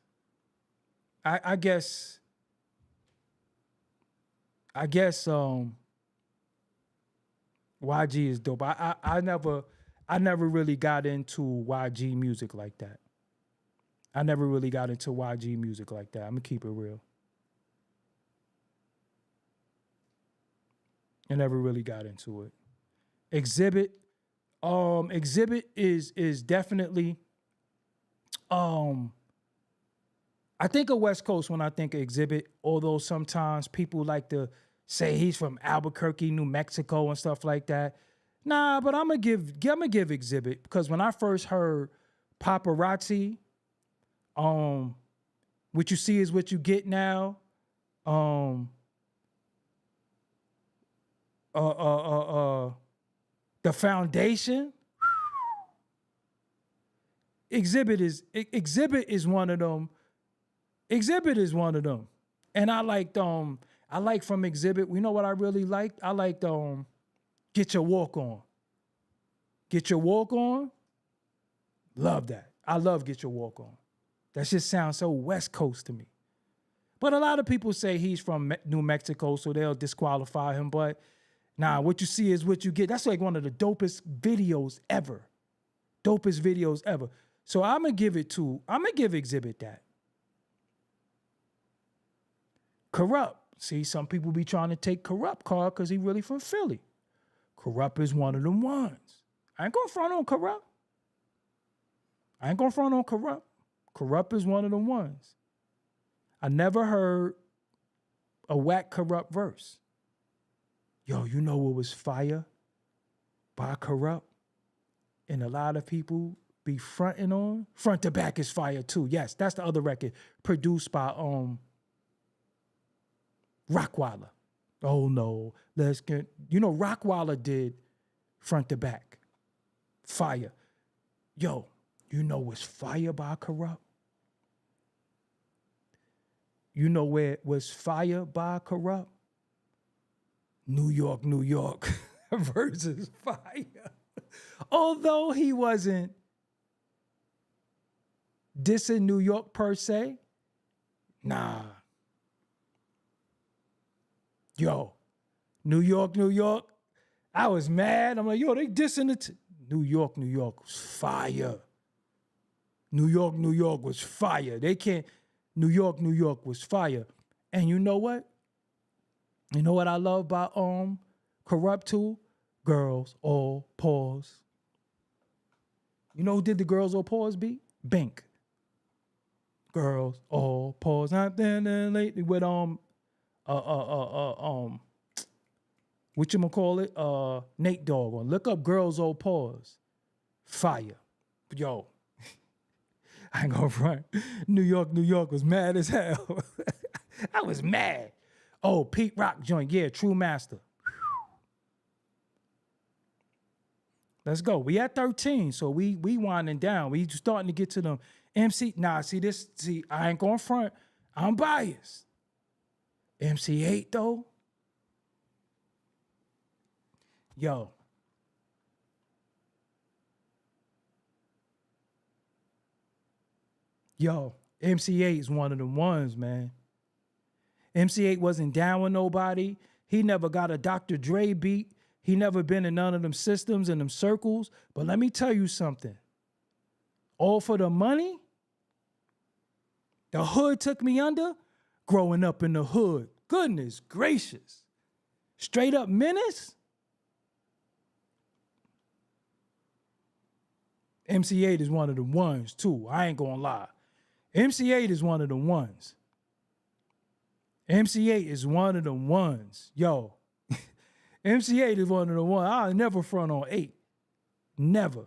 YG is dope. I never really got into YG music like that. I'm gonna keep it real. I never really got into it. Exhibit is definitely I think of West Coast when I think of Exhibit, although sometimes people like to say he's from Albuquerque, New Mexico and stuff like that. Nah, but I'm gonna give Exhibit, because when I first heard Paparazzi, What You See Is What You Get Now, The Foundation, Exhibit is one of them. Exhibit is one of them. And I like from Exhibit, you know what I really liked? I liked Get Your Walk On. Get Your Walk On? Love that. I love Get Your Walk On. That just sounds so West Coast to me. But a lot of people say he's from New Mexico, so they'll disqualify him. But nah, What You See Is What You Get. That's like one of the dopest videos ever. So I'm gonna give Exhibit that. Corrupt. See, some people be trying to take Corrupt card because he really from Philly. Corrupt is one of them ones. I ain't gonna front on Corrupt. Corrupt is one of them ones. I never heard a whack, corrupt verse. Yo, you know what was fire by Corrupt? And a lot of people be fronting on? Front to Back is fire too. Yes, that's the other record produced by Rockwaller. Oh no, let's get, Rockwaller did Front to Back. Fire. Yo, you know what's fire by Corrupt? You know where it was fire by Corrupt? New York, New York versus fire. Although he wasn't dissing New York per se, nah. Yo, New York, New York, I was mad. I'm like, yo, they dissing it. New York, New York was fire. New York, New York was fire. They can't, New York, New York was fire. And you know what? You know what I love about Corrupt too? Girls All Pause. You know who did the Girls All Pause beat? Bink. Girls All Pause. Not then lately with whatchamacallit? Nate Dogg on. Look up Girls All Pause. Fire. Yo. I ain't gonna front. New York, New York was mad as hell. I was mad. Oh, Pete Rock joint. Yeah, True Master. Let's go. We at 13, so we winding down. We starting to get to them MC. Nah, see, I ain't going front. I'm biased. MC8 though. Yo. MC8 is one of the ones, man. MC8 wasn't down with nobody. He never got a Dr. Dre beat. He never been in none of them systems and them circles. But let me tell you something. All for the money? The hood took me under? Growing up in the hood. Goodness gracious. Straight up menace? MC8 is one of the ones too. I ain't gonna lie. MC8 is one of the ones. MC8 is one of the ones. Yo. MC8 is one of the ones. I'll never front on 8. Never.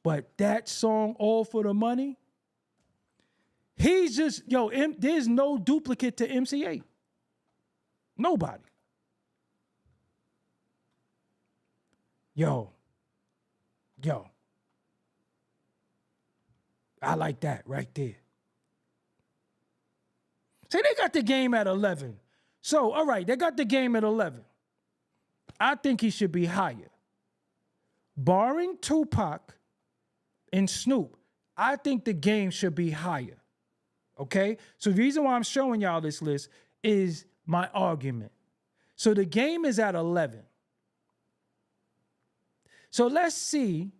But that song, All for the Money, he's just, there's no duplicate to MC8. Nobody. Yo. I like that right there. See, they got the game at 11. So, all right, they got the game at 11. I think he should be higher. Barring Tupac and Snoop, I think the game should be higher. Okay? So the reason why I'm showing y'all this list is my argument. So the game is at 11. So let's see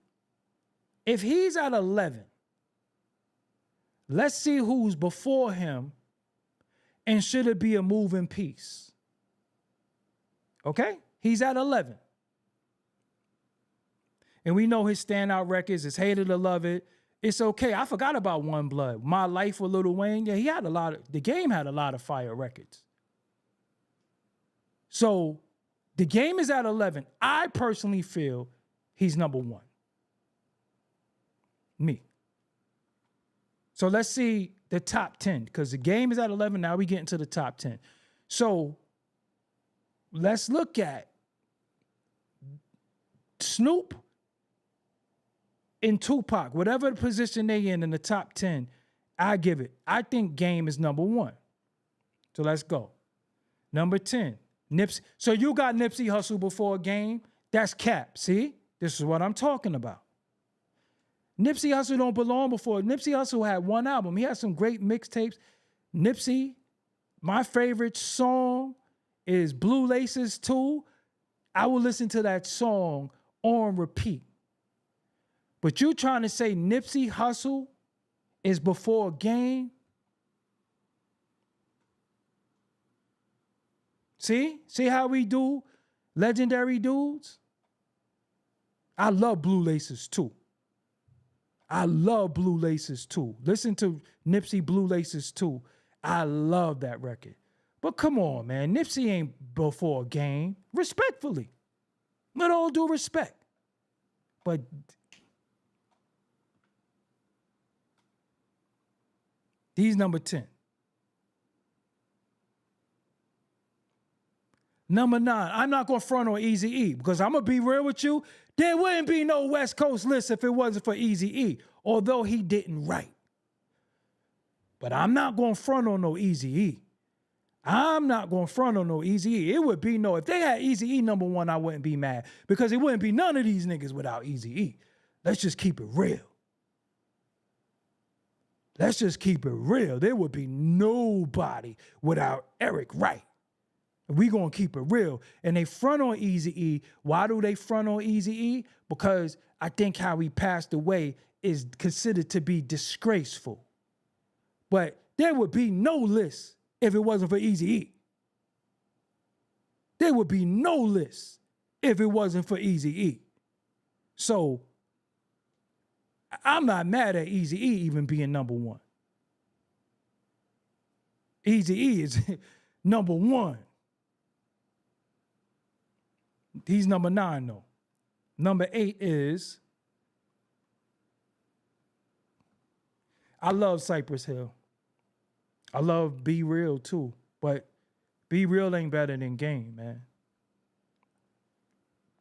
if he's at 11. Let's see who's before him and should it be a moving piece. Okay? He's at 11. And we know his standout records is Hate It or Love It. It's okay. I forgot about One Blood. My Life with Lil Wayne. Yeah, he had the game had a lot of fire records. So the game is at 11. I personally feel he's number 1. Me. So let's see the top 10, because the game is at 11. Now we get into the top 10. So let's look at Snoop and Tupac, whatever the position they in the top 10, I give it. I think Game is number 1. So let's go. Number 10, Nipsey. So you got Nipsey Hussle before Game? That's cap. See? This is what I'm talking about. Nipsey Hussle don't belong before. Nipsey Hussle had one album. He had some great mixtapes. Nipsey, my favorite song is Blue Laces 2. I will listen to that song on repeat. But you trying to say Nipsey Hussle is before Game? See? See how we do legendary dudes? I love Blue Laces 2. I love Blue Laces 2. Listen to Nipsey Blue Laces 2. I love that record. But come on, man. Nipsey ain't before game. Respectfully. With all due respect. But he's number 10. Number 9, I'm not going to front on Eazy-E because I'm going to be real with you. There wouldn't be no West Coast list if it wasn't for Eazy-E, although he didn't write. But I'm not going to front on no Eazy-E. I'm not going to front on no Eazy-E. It would be no, if they had Eazy-E number 1, I wouldn't be mad because it wouldn't be none of these niggas without Eazy-E. Let's just keep it real. Let's just keep it real. There would be nobody without Eric Wright. We gonna keep it real. And they front on Eazy-E. Why do they front on Eazy-E? Because I think how he passed away is considered to be disgraceful. But there would be no list if it wasn't for Eazy-E. There would be no list if it wasn't for Eazy-E. So I'm not mad at Eazy-E even being number 1. Eazy-E is number 1. He's number 9 though. Number 8 is, I love Cypress Hill. I love Be Real too, but Be Real ain't better than Game, man.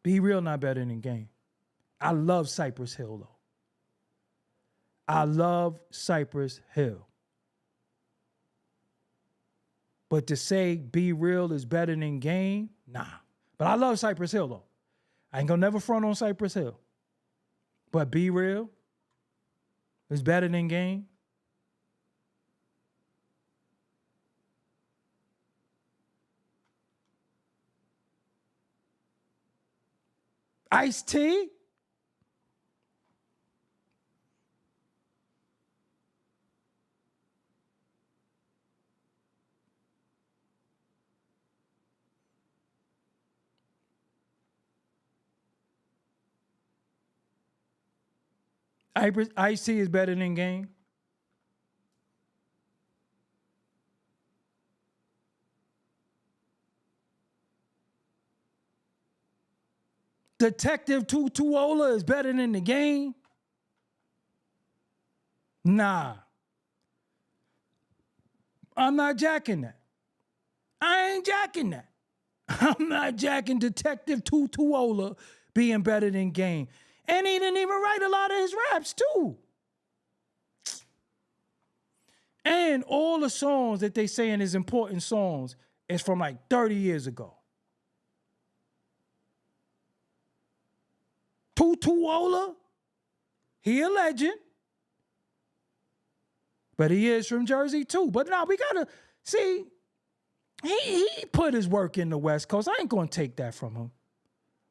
Be Real not better than Game. I love Cypress Hill though. I love Cypress Hill. But to say Be Real is better than Game, nah. But I love Cypress Hill, though. I ain't gonna never front on Cypress Hill. But Be Real is better than Game. Ice-T? Ice-T is better than Game. Detective Tutuola is better than the Game. Nah. I'm not jacking that. I ain't jacking that. I'm not jacking Detective Tutuola being better than Game. And he didn't even write a lot of his raps, too. And all the songs that they saying is important songs is from like 30 years ago. Tutuola, he a legend. But he is from Jersey, too. But now we got to see, he put his work in the West Coast. I ain't going to take that from him.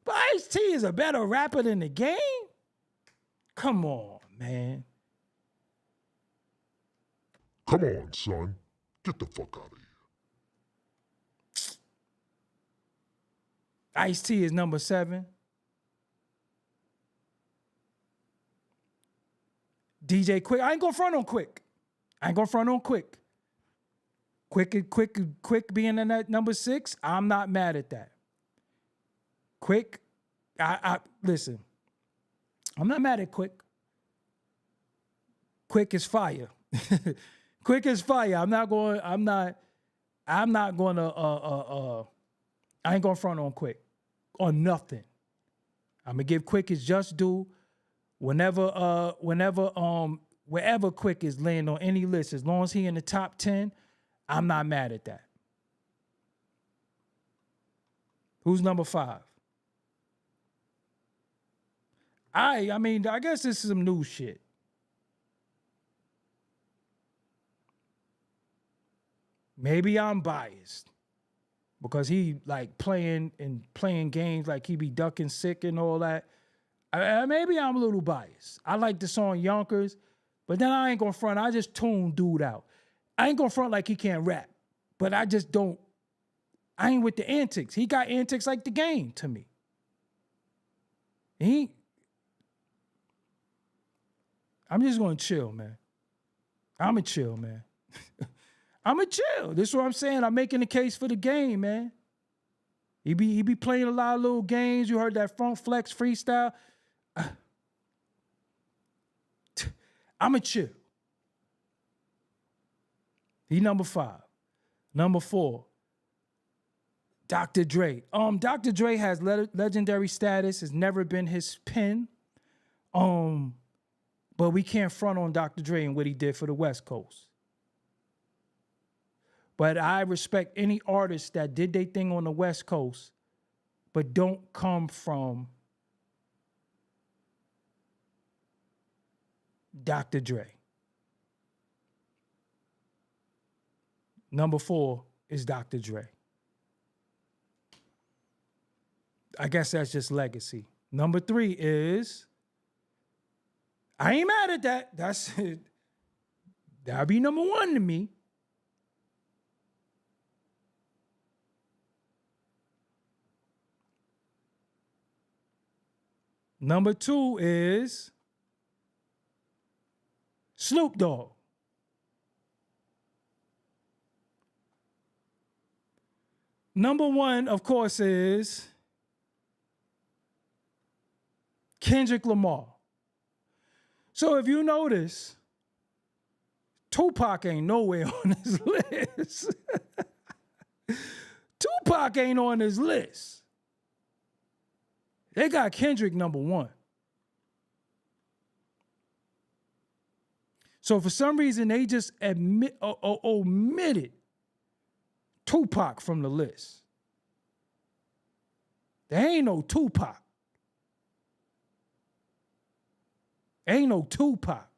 But Ice-T is a better rapper than the Game? Come on, man. Come on, son. Get the fuck out of here. Ice-T is number 7. DJ Quick. I ain't gonna front on Quick. Quick being in that number 6, I'm not mad at that. Quick, listen, I'm not mad at Quick. Quick is fire. Quick is fire. I ain't gonna front on Quick or nothing. I'm gonna give Quick his just due. Wherever Quick is laying on any list, as long as he in the top 10, I'm not mad at that. Who's number 5? I mean, I guess this is some new shit. Maybe I'm biased because he like playing games like he be ducking sick and all that. Maybe I'm a little biased. I like the song Yonkers, but then I ain't gonna front. I just tune dude out. I ain't gonna front like he can't rap, but I just don't. I ain't with the antics. He got antics like the Game to me. I'm just gonna chill, man. I'm a chill, man. I'ma chill. This is what I'm saying. I'm making the case for the game, man. He be playing a lot of little games. You heard that front flex freestyle. I'ma chill. He number 5. Number 4, Dr. Dre. Dr. Dre has legendary status. It's never been his pen. But we can't front on Dr. Dre and what he did for the West Coast. But I respect any artist that did their thing on the West Coast, but don't come from Dr. Dre. Number 4 is Dr. Dre. I guess that's just legacy. Number 3 is, I ain't mad at that. That's it. That'll be number 1 to me. Number 2 is Snoop Dogg. Number 1, of course, is Kendrick Lamar. So if you notice, Tupac ain't nowhere on this list. Tupac ain't on this list. They got Kendrick number 1. So for some reason, they just omitted Tupac from the list. There ain't no Tupac. Ain't no Tupac.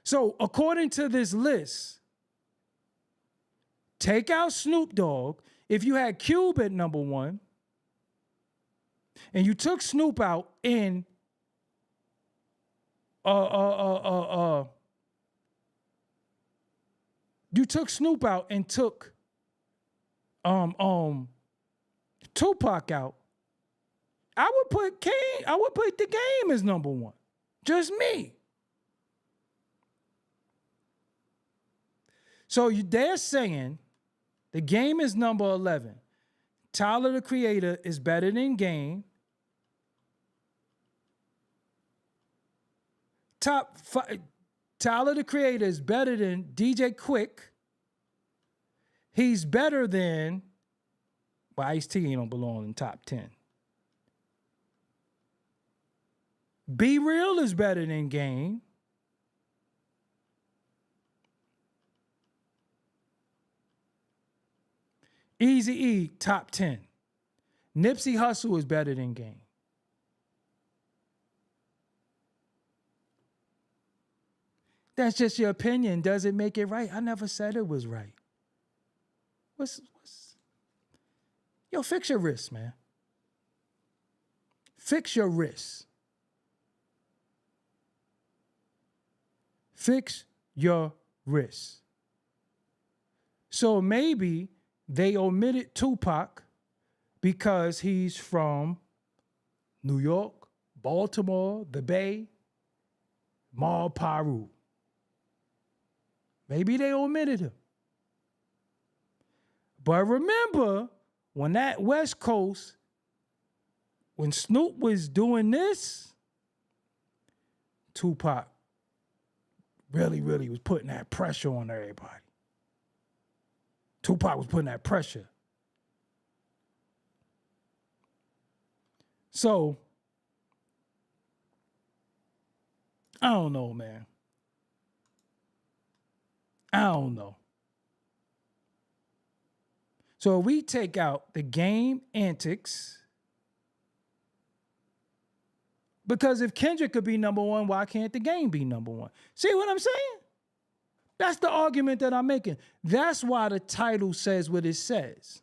So according to this list, take out Snoop Dogg. If you had Cube at number 1, and you took Snoop out and you took Snoop out and took Tupac out, I would put the Game as number 1. Just me. So they're saying the Game is number 11. Tyler, the Creator, is better than Game. Top 5. Tyler, the Creator, is better than DJ Quick. He's better than, well, Ice-T don't belong in top 10. Be Real is better than Game. Eazy-E, top 10. Nipsey Hussle is better than Game. That's just your opinion. Does it make it right? I never said it was right. Yo, fix your wrist, man. Fix your wrist. Fix your wrist. So maybe they omitted Tupac because he's from New York, Baltimore, the Bay, Mal Paru. Maybe they omitted him. But remember, when that West Coast, when Snoop was doing this, Tupac really was putting that pressure on everybody. Tupac was putting that pressure. So, I don't know, man. I don't know. So we take out the Game antics, because if Kendrick could be number 1, why can't the Game be number 1? See what I'm saying? That's the argument that I'm making. That's why the title says what it says.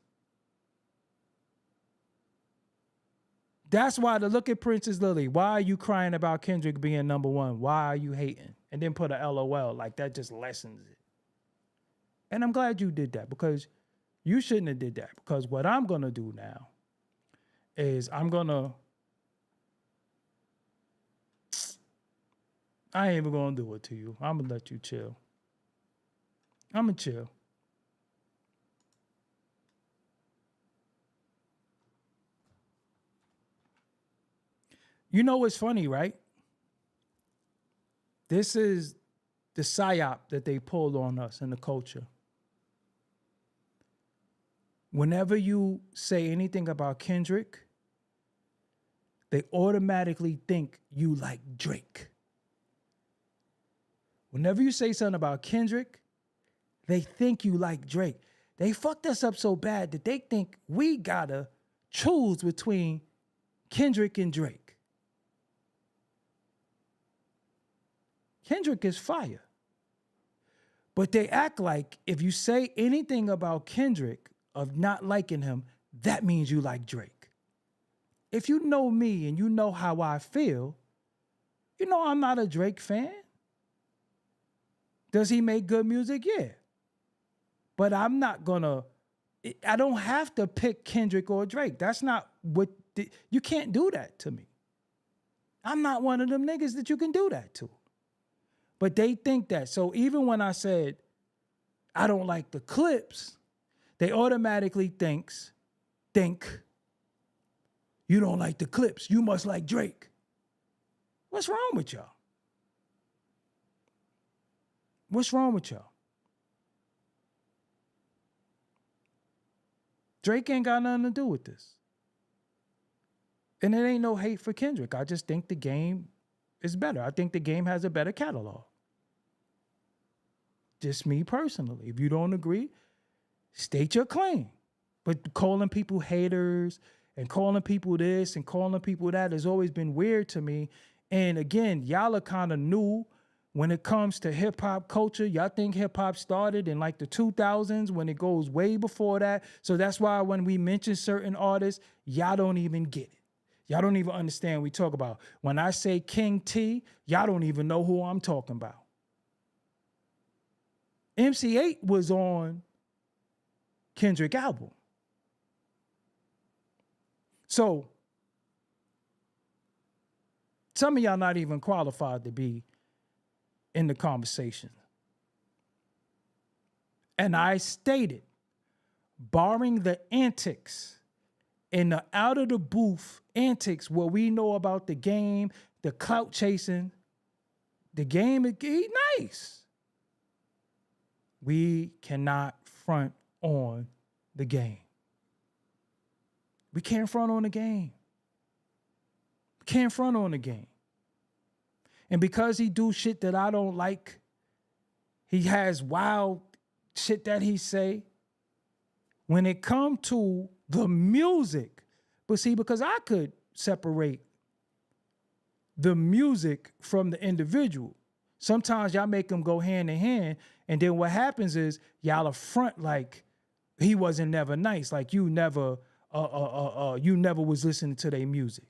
That's why the Look at Princess Lily. Why are you crying about Kendrick being number 1? Why are you hating? And then put a LOL, like that just lessens it. And I'm glad you did that, because you shouldn't have did that. Because what I'm going to do now is I'm going to I ain't even gonna do it to you. I'm gonna let you chill. I'm gonna chill. You know what's funny, right? This is the psyop that they pulled on us in the culture. Whenever you say anything about Kendrick, they automatically think you like Drake. Whenever you say something about Kendrick, they think you like Drake. They fucked us up so bad that they think we gotta choose between Kendrick and Drake. Kendrick is fire. But they act like if you say anything about Kendrick of not liking him, that means you like Drake. If you know me and you know how I feel, you know I'm not a Drake fan. Does he make good music? Yeah. But I'm not gonna, I don't have to pick Kendrick or Drake. That's not what, you can't do that to me. I'm not one of them niggas that you can do that to. But they think that. So even when I said I don't like the clips, they automatically think you don't like the clips. You must like Drake. What's wrong with y'all? What's wrong with y'all? Drake ain't got nothing to do with this. And it ain't no hate for Kendrick. I just think the game is better. I think the game has a better catalog. Just me personally. If you don't agree, state your claim. But calling people haters and calling people this and calling people that has always been weird to me. And again, y'all are kind of new when it comes to hip hop culture. Y'all think hip hop started in like the 2000s when it goes way before that. So that's why when we mention certain artists, y'all don't even get it. Y'all don't even understand what we talk about. When I say King T, y'all don't even know who I'm talking about. MC8 was on Kendrick album. So some of y'all not even qualified to be in the conversation. And I stated, barring the antics and the out of the booth antics where we know about the game, the clout chasing, the game is nice. We cannot front on the game. We can't front on the game. Can't front on the game. And because he do shit that I don't like, he has wild shit that he say. When it come to the music, but see, because I could separate the music from the individual. Sometimes y'all make them go hand in hand, and then what happens is y'all are front like he wasn't never nice, like you never was listening to their music.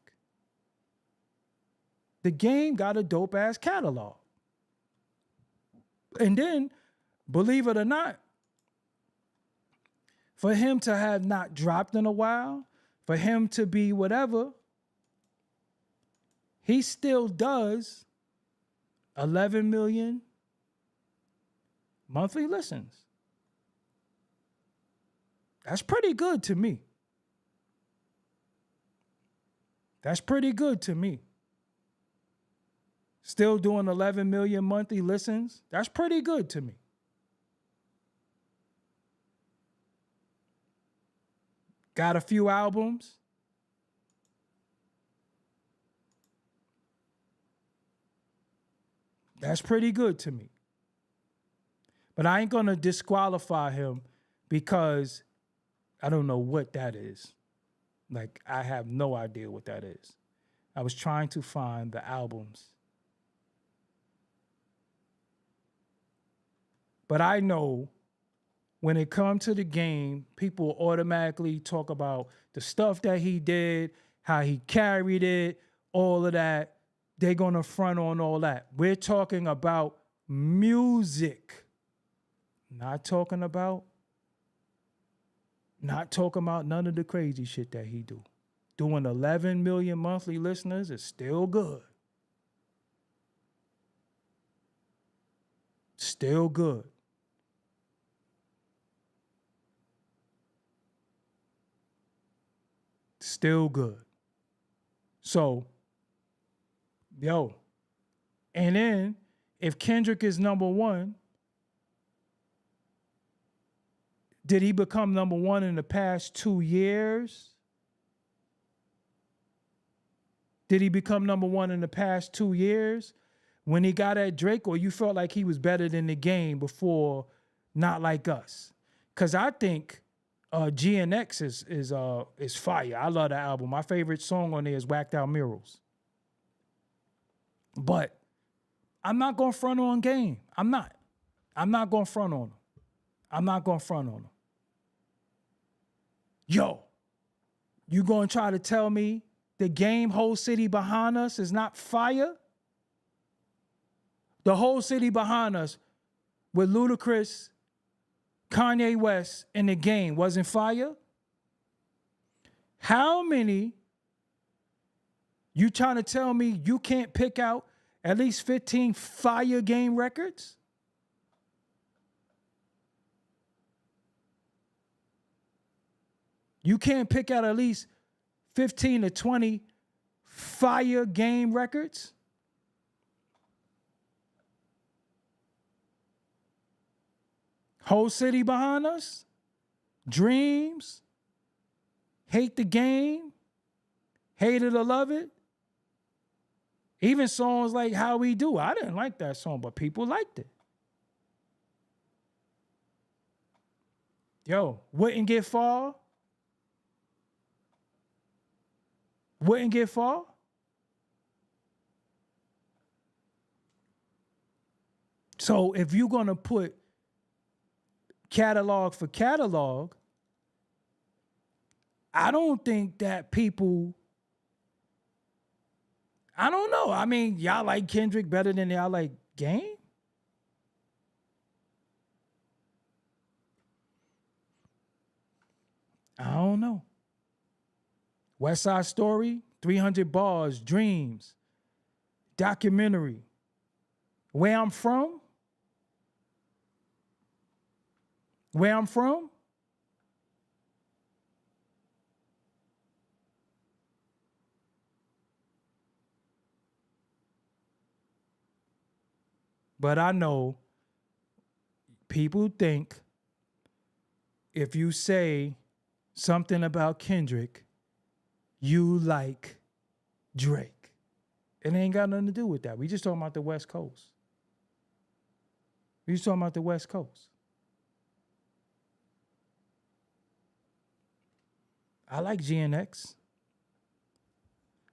The game got a dope ass catalog. And then, believe it or not, for him to have not dropped in a while, for him to be whatever, he still does 11 million monthly listens. That's pretty good to me. That's pretty good to me. Still doing 11 million monthly listens. That's pretty good to me. Got a few albums. That's pretty good to me. But I ain't going to disqualify him because I don't know what that is. Like, I have no idea what that is. I was trying to find the albums. But I know when it comes to the game, people automatically talk about the stuff that he did, how he carried it, all of that. They're going to front on all that. We're talking about music. Not talking about none of the crazy shit that he do. Doing 11 million monthly listeners is still good. still good. Still good. So, yo, and then if Kendrick is number one, did he become number one in the past 2 years? Did he become number one in the past 2 years when he got at Drake, or you felt like he was better than the game before Not Like Us? Because I think G-Unot is fire. I love that album. My favorite song on there is Whacked Out Murals. But I'm not going to front on Game. I'm not. I'm not going to front on him. I'm not going to front on him. Yo, you going to try to tell me the Game Whole City Behind Us is not fire? The Whole City Behind Us with Ludacris, Kanye West, and the Game wasn't fire? How many, you trying to tell me you can't pick out at least 15 fire Game records? You can't pick out at least 15 to 20 fire Game records? Whole City Behind Us, Dreams, Hate the Game, Hate It or Love It. Even songs like How We Do. I didn't like that song, but people liked it. Yo, Wouldn't Get Far. Wouldn't Get Far. So if you're going to put catalog for catalog, I don't think that people, I don't know. I mean, y'all like Kendrick better than y'all like Game? I don't know. West Side Story, 300 Bars, Dreams, Documentary, Where I'm From. Where I'm From. But I know people think if you say something about Kendrick, you like Drake. It ain't got nothing to do with that. We just talking about the West Coast. We just talking about the West Coast. I like GNX.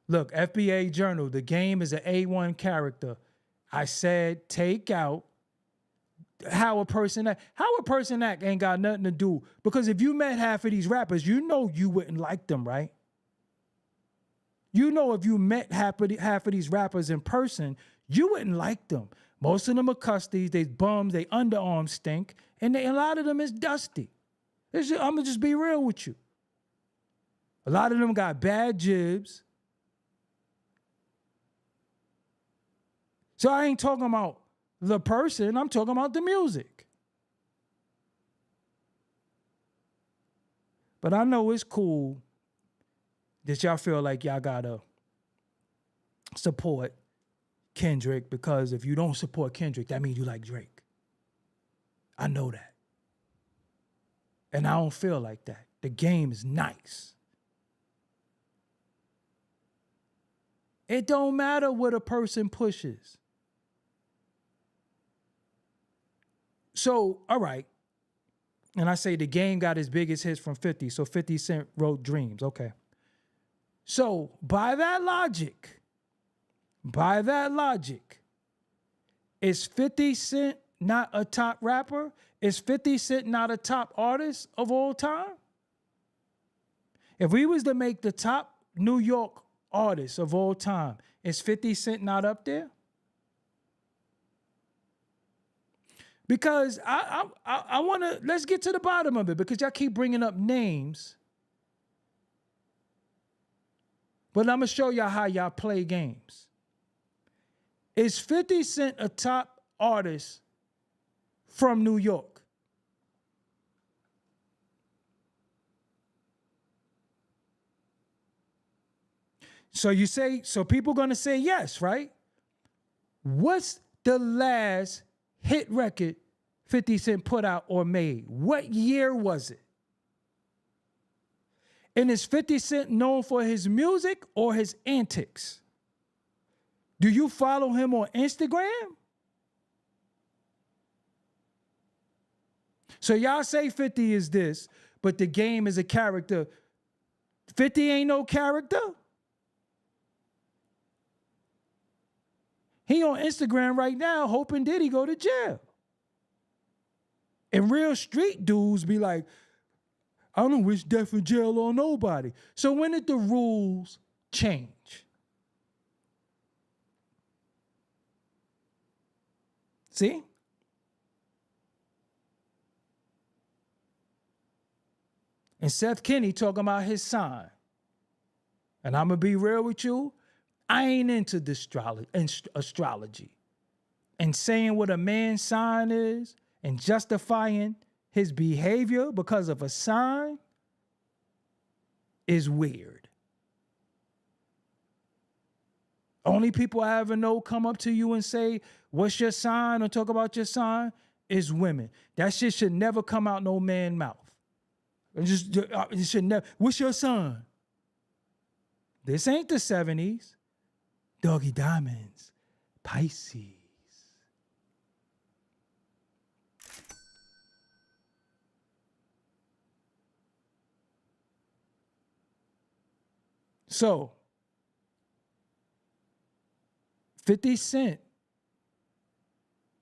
Look, FBA Journal, the Game is an A1 character. I said take out how a person act. How a person act ain't got nothing to do. Because if you met half of these rappers, you know you wouldn't like them, right? You know if you met half of these rappers in person, you wouldn't like them. Most of them are custies, they bums, they underarms stink, and a lot of them is dusty. I'm going to just be real with you. A lot of them got bad jibs. So I ain't talking about the person, I'm talking about the music. But I know it's cool that y'all feel like y'all gotta support Kendrick, because if you don't support Kendrick, that means you like Drake. I know that. And I don't feel like that. The Game is nice. It don't matter what a person pushes. So, all right. And I say the Game got his biggest hits from 50. So 50 Cent wrote Dreams. Okay. So by that logic, is 50 Cent not a top rapper? Is 50 Cent not a top artist of all time? If we was to make the top New York artists of all time, is 50 Cent not up there? Because I want to, let's get to the bottom of it, because y'all keep bringing up names. But I'm going to show y'all how y'all play games. Is 50 Cent a top artist from New York. So you say, so people gonna say yes, right? What's the last hit record 50 Cent put out or made? What year was it? And is 50 Cent known for his music or his antics? Do you follow him on Instagram? So y'all say 50 is this, but the game is a character. 50 ain't no character. He on Instagram right now hoping Diddy go to jail. And real street dudes be like, I don't wish death in jail on nobody. So when did the rules change? See? And Seth Kenny talking about his sign. And I'm going to be real with you. I ain't into this astrology. And saying what a man's sign is and justifying his behavior because of a sign is weird. Only people I ever know come up to you and say, what's your sign, or talk about your sign, is women. That shit should never come out no man's mouth. It should never. What's your sign? This ain't the 70s. Doggie Diamonds, Pisces. So, 50 Cent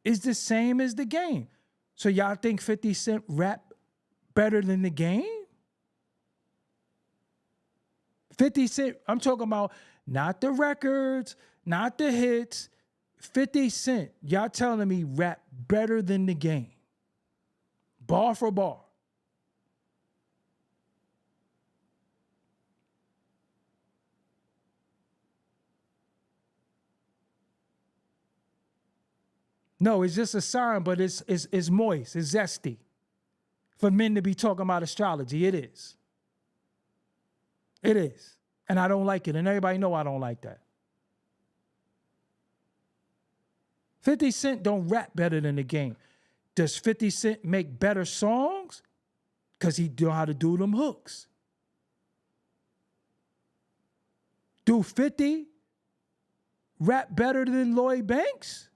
is the same as the game. So y'all think 50 Cent rap better than the game? 50 Cent, I'm talking about not the records, not the hits. 50 Cent, y'all telling me rap better than the game. Bar for bar. No, it's just a sign, but it's moist, it's zesty. For men to be talking about astrology, it is. It is. And I don't like it, and everybody know I don't like that. 50 Cent don't rap better than the game. Does 50 Cent make better songs? Because he know how to do them hooks. Do 50 rap better than Lloyd Banks?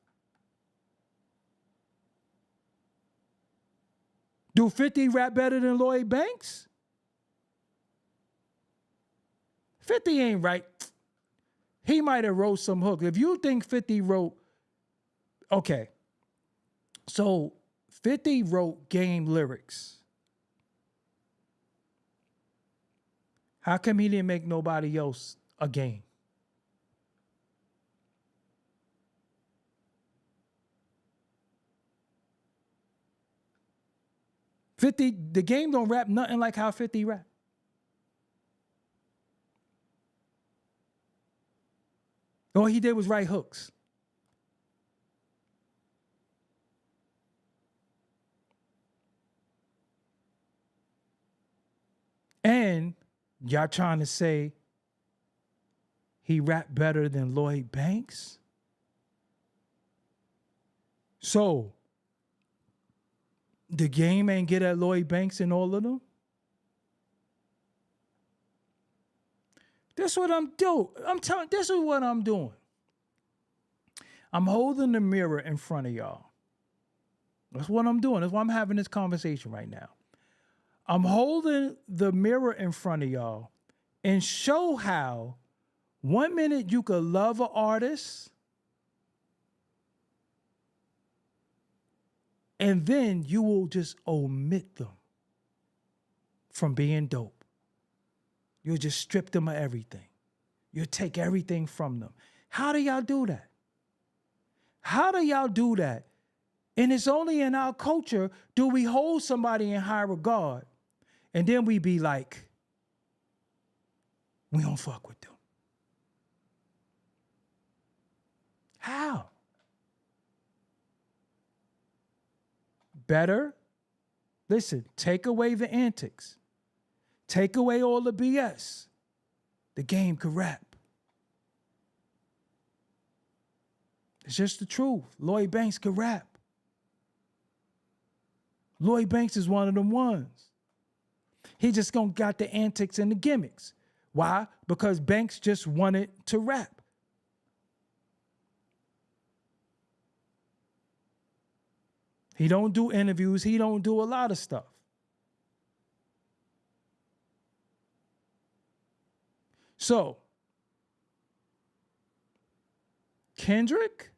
Do 50 rap better than Lloyd Banks? 50 ain't right. He might have wrote some hooks. If you think 50 wrote, okay. So 50 wrote game lyrics. How come he didn't make nobody else a game? The game don't rap nothing like how 50 rap. All he did was write hooks. And y'all trying to say he rapped better than Lloyd Banks? So, the game ain't get at Lloyd Banks and all of them? That's what I'm doing. This is what I'm doing. I'm holding the mirror in front of y'all. That's what I'm doing. That's why I'm having this conversation right now. I'm holding the mirror in front of y'all and show how 1 minute you could love an artist and then you will just omit them from being dope. You'll just strip them of everything. You'll take everything from them. How do y'all do that? How do y'all do that? And it's only in our culture do we hold somebody in high regard and then we be like, we don't fuck with them. How? better. Listen, take away the antics. Take away all the BS. The game could rap. It's just the truth. Lloyd Banks could rap. Lloyd Banks is one of them ones. He just gonna got the antics and the gimmicks. Why? Because Banks just wanted to rap. He don't do interviews. He don't do a lot of stuff. So, Kendrick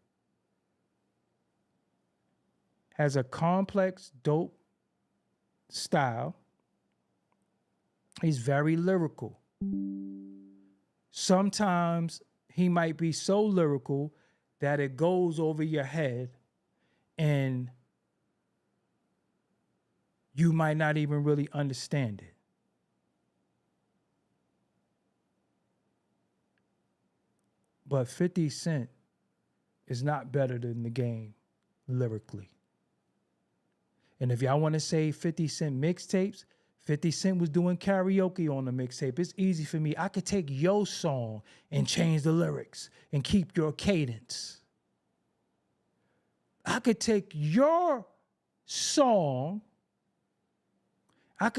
has a complex, dope style. He's very lyrical. Sometimes he might be so lyrical that it goes over your head and you might not even really understand it. But 50 Cent is not better than the game lyrically. And if y'all want to say 50 Cent mixtapes, 50 Cent was doing karaoke on the mixtape. It's easy for me. I could take your song and change the lyrics and keep your cadence. I could take your song. And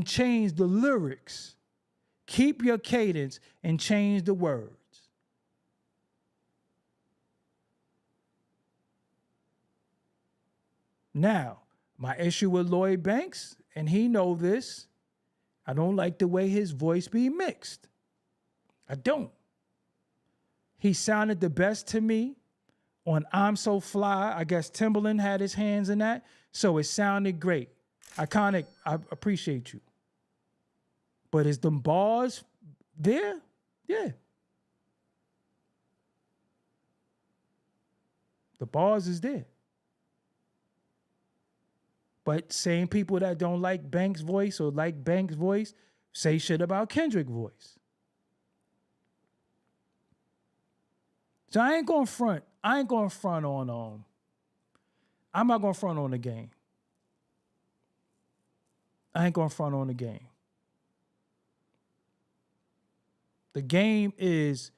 change the lyrics. Keep your cadence and change the words. Now, my issue with Lloyd Banks, and he know this, I don't like the way his voice be mixed. I don't. He sounded the best to me on I'm So Fly. I guess Timbaland had his hands in that, so it sounded great. Iconic, I appreciate you. But is them bars there? Yeah. The bars is there. But same people that don't like Banks' voice or like Banks' voice say shit about Kendrick's voice. So I ain't gonna front. I'm not gonna front on the game. I ain't gonna front on the game. The game is,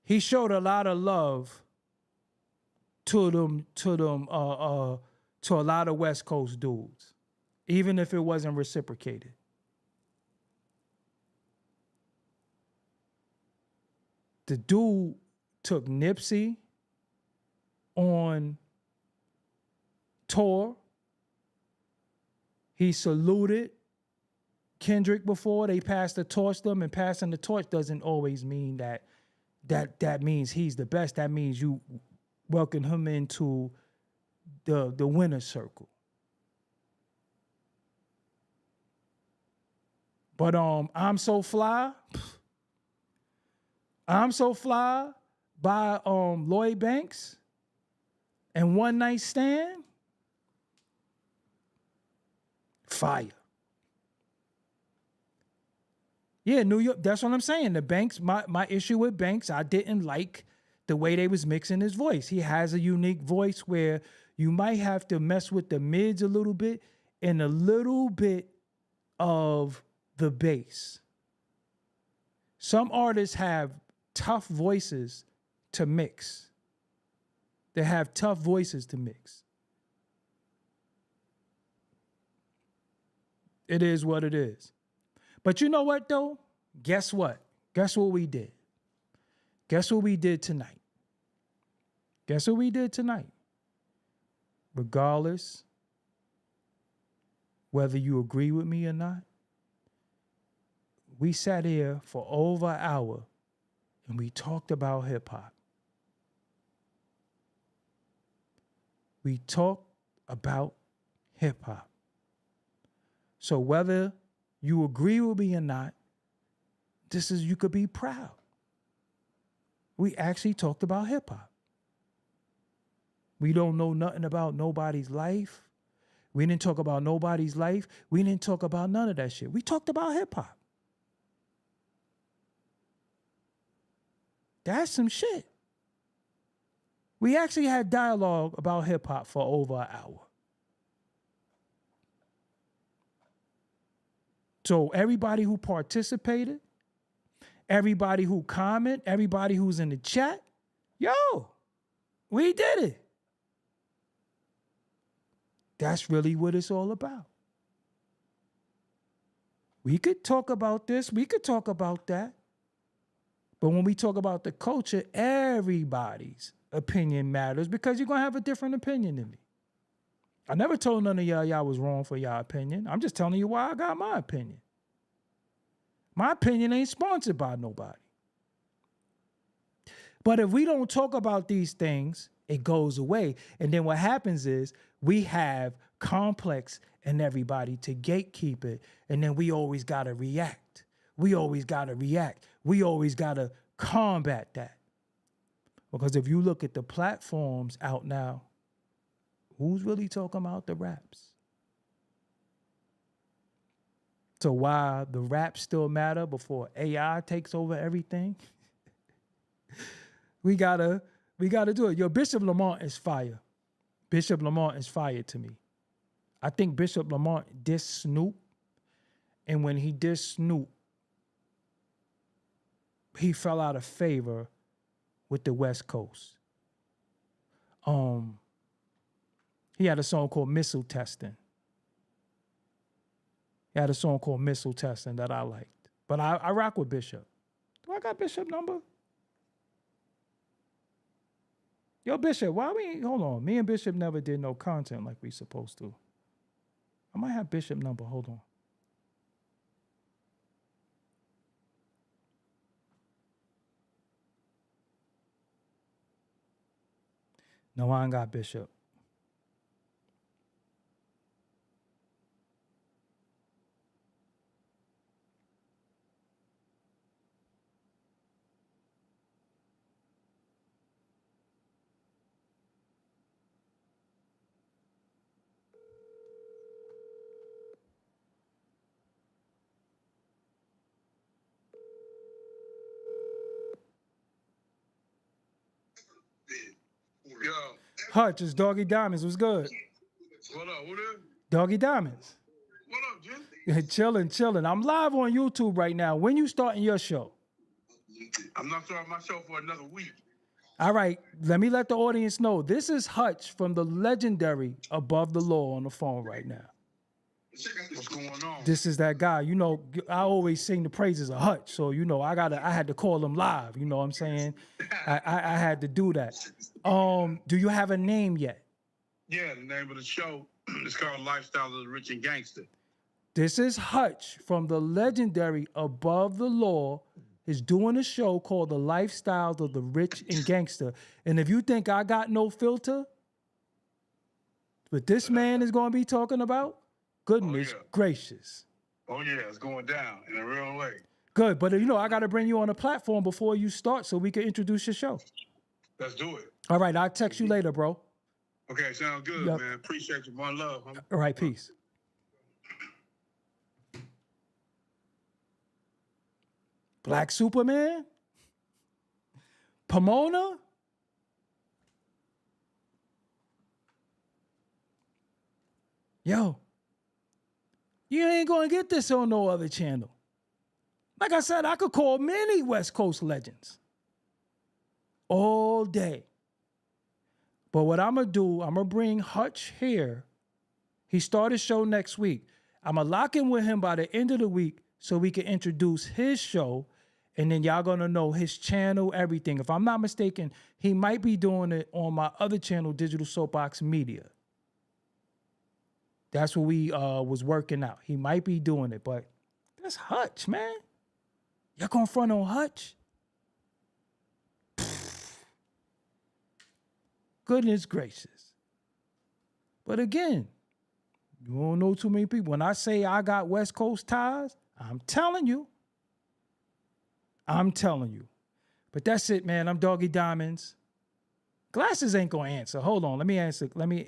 he showed a lot of love to a lot of West Coast dudes, even if it wasn't reciprocated. The dude took Nipsey on tour. He saluted Kendrick before they passed the torch to him, and passing the torch doesn't always mean that means he's the best. That means you welcome him into the winner's circle. But I'm So Fly by Lloyd Banks and One Night Stand, fire. Yeah, New York, that's what I'm saying. The Banks, my issue with Banks, I didn't like the way they was mixing his voice. He has a unique voice where you might have to mess with the mids a little bit and a little bit of the bass. Some artists have tough voices to mix. They have tough voices to mix. It is what it is. But you know what, though? Guess what? Guess what we did? Guess what we did tonight? Guess what we did tonight? Regardless whether you agree with me or not, we sat here for over an hour and we talked about hip-hop. We talked about hip-hop. So whether you agree with me or not, you could be proud. We actually talked about hip-hop. We don't know nothing about nobody's life. We didn't talk about nobody's life. We didn't talk about none of that shit. We talked about hip-hop. That's some shit. We actually had dialogue about hip hop for over an hour. So everybody who participated, everybody who comment, everybody who's in the chat, yo, we did it. That's really what it's all about. We could talk about this, we could talk about that. But when we talk about the culture, everybody's opinion matters because you're going to have a different opinion than me. I never told none of y'all was wrong for y'all opinion. I'm just telling you why I got my opinion. My opinion ain't sponsored by nobody. But if we don't talk about these things, it goes away. And then what happens is we have complex in everybody to gatekeep it. And then we always got to react. We always got to react. We always got to combat that. Because if you look at the platforms out now, who's really talking about the raps? So why the raps still matter before AI takes over everything? we gotta do it. Yo, Bishop Lamar is fire. Bishop Lamar is fire to me. I think Bishop Lamar dissed Snoop. And when he dissed Snoop, he fell out of favor with the West Coast. He had a song called Missile Testing. He had a song called Missile Testing that I liked. But I rock with Bishop. Do I got Bishop number? Yo, Bishop, hold on. Me and Bishop never did no content like we supposed to. I might have Bishop number, hold on. No, I ain't got Bishop. Yo. Hutch, it's Doggie Diamonds. What's good? What up? What up? Doggie Diamonds. What up, Jim? Chilling. I'm live on YouTube right now. When you starting your show? I'm not starting my show for another week. All right, let me let the audience know. This is Hutch from the legendary Above the Law on the phone right now. What's going on? This is that guy. You know, I always sing the praises of Hutch. So, you know, I had to call him live. You know what I'm saying? I had to do that. Do you have a name yet? Yeah, the name of the show is called Lifestyle of the Rich and Gangster. This is Hutch from the legendary Above the Law. Is doing a show called The Lifestyles of the Rich and Gangster. And if you think I got no filter, what this man is going to be talking about, goodness gracious. Oh, yeah, it's going down in a real way. Good, but you know, I got to bring you on a platform before you start so we can introduce your show. Let's do it. All right, I'll text you later, bro. Okay, sounds good, man. Appreciate you. One love. All right, peace. Black Superman? Pomona? Yo, you ain't gonna get this on no other channel. Like I said, I could call many West Coast legends all day. But what I'm gonna do, I'm gonna bring Hutch here. He started show next week. I'm gonna lock in with him by the end of the week so we can introduce his show. And then y'all gonna know his channel, everything. If I'm not mistaken, he might be doing it on my other channel, Digital Soapbox Media. That's what we was working out. He might be doing it, but that's Hutch, man. Y'all gonna front on Hutch? Goodness gracious. But again, you don't know too many people. When I say I got West Coast ties, I'm telling you. But that's it, man. I'm Doggie Diamonds. Glasses ain't gonna answer. Hold on. Let me answer. Let me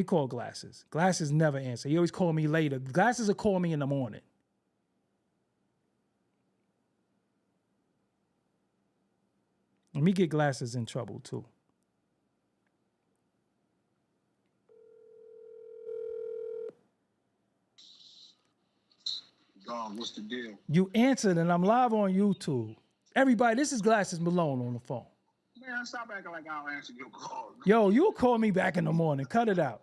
call Glasses. Glasses never answer. He always call me later. Glasses will call me in the morning. Let me get Glasses in trouble too. Dog, what's the deal? You answered, and I'm live on YouTube. Everybody, this is Glasses Malone on the phone. Man, stop acting like I don't answer your call. Yo, you'll call me back in the morning. Cut it out.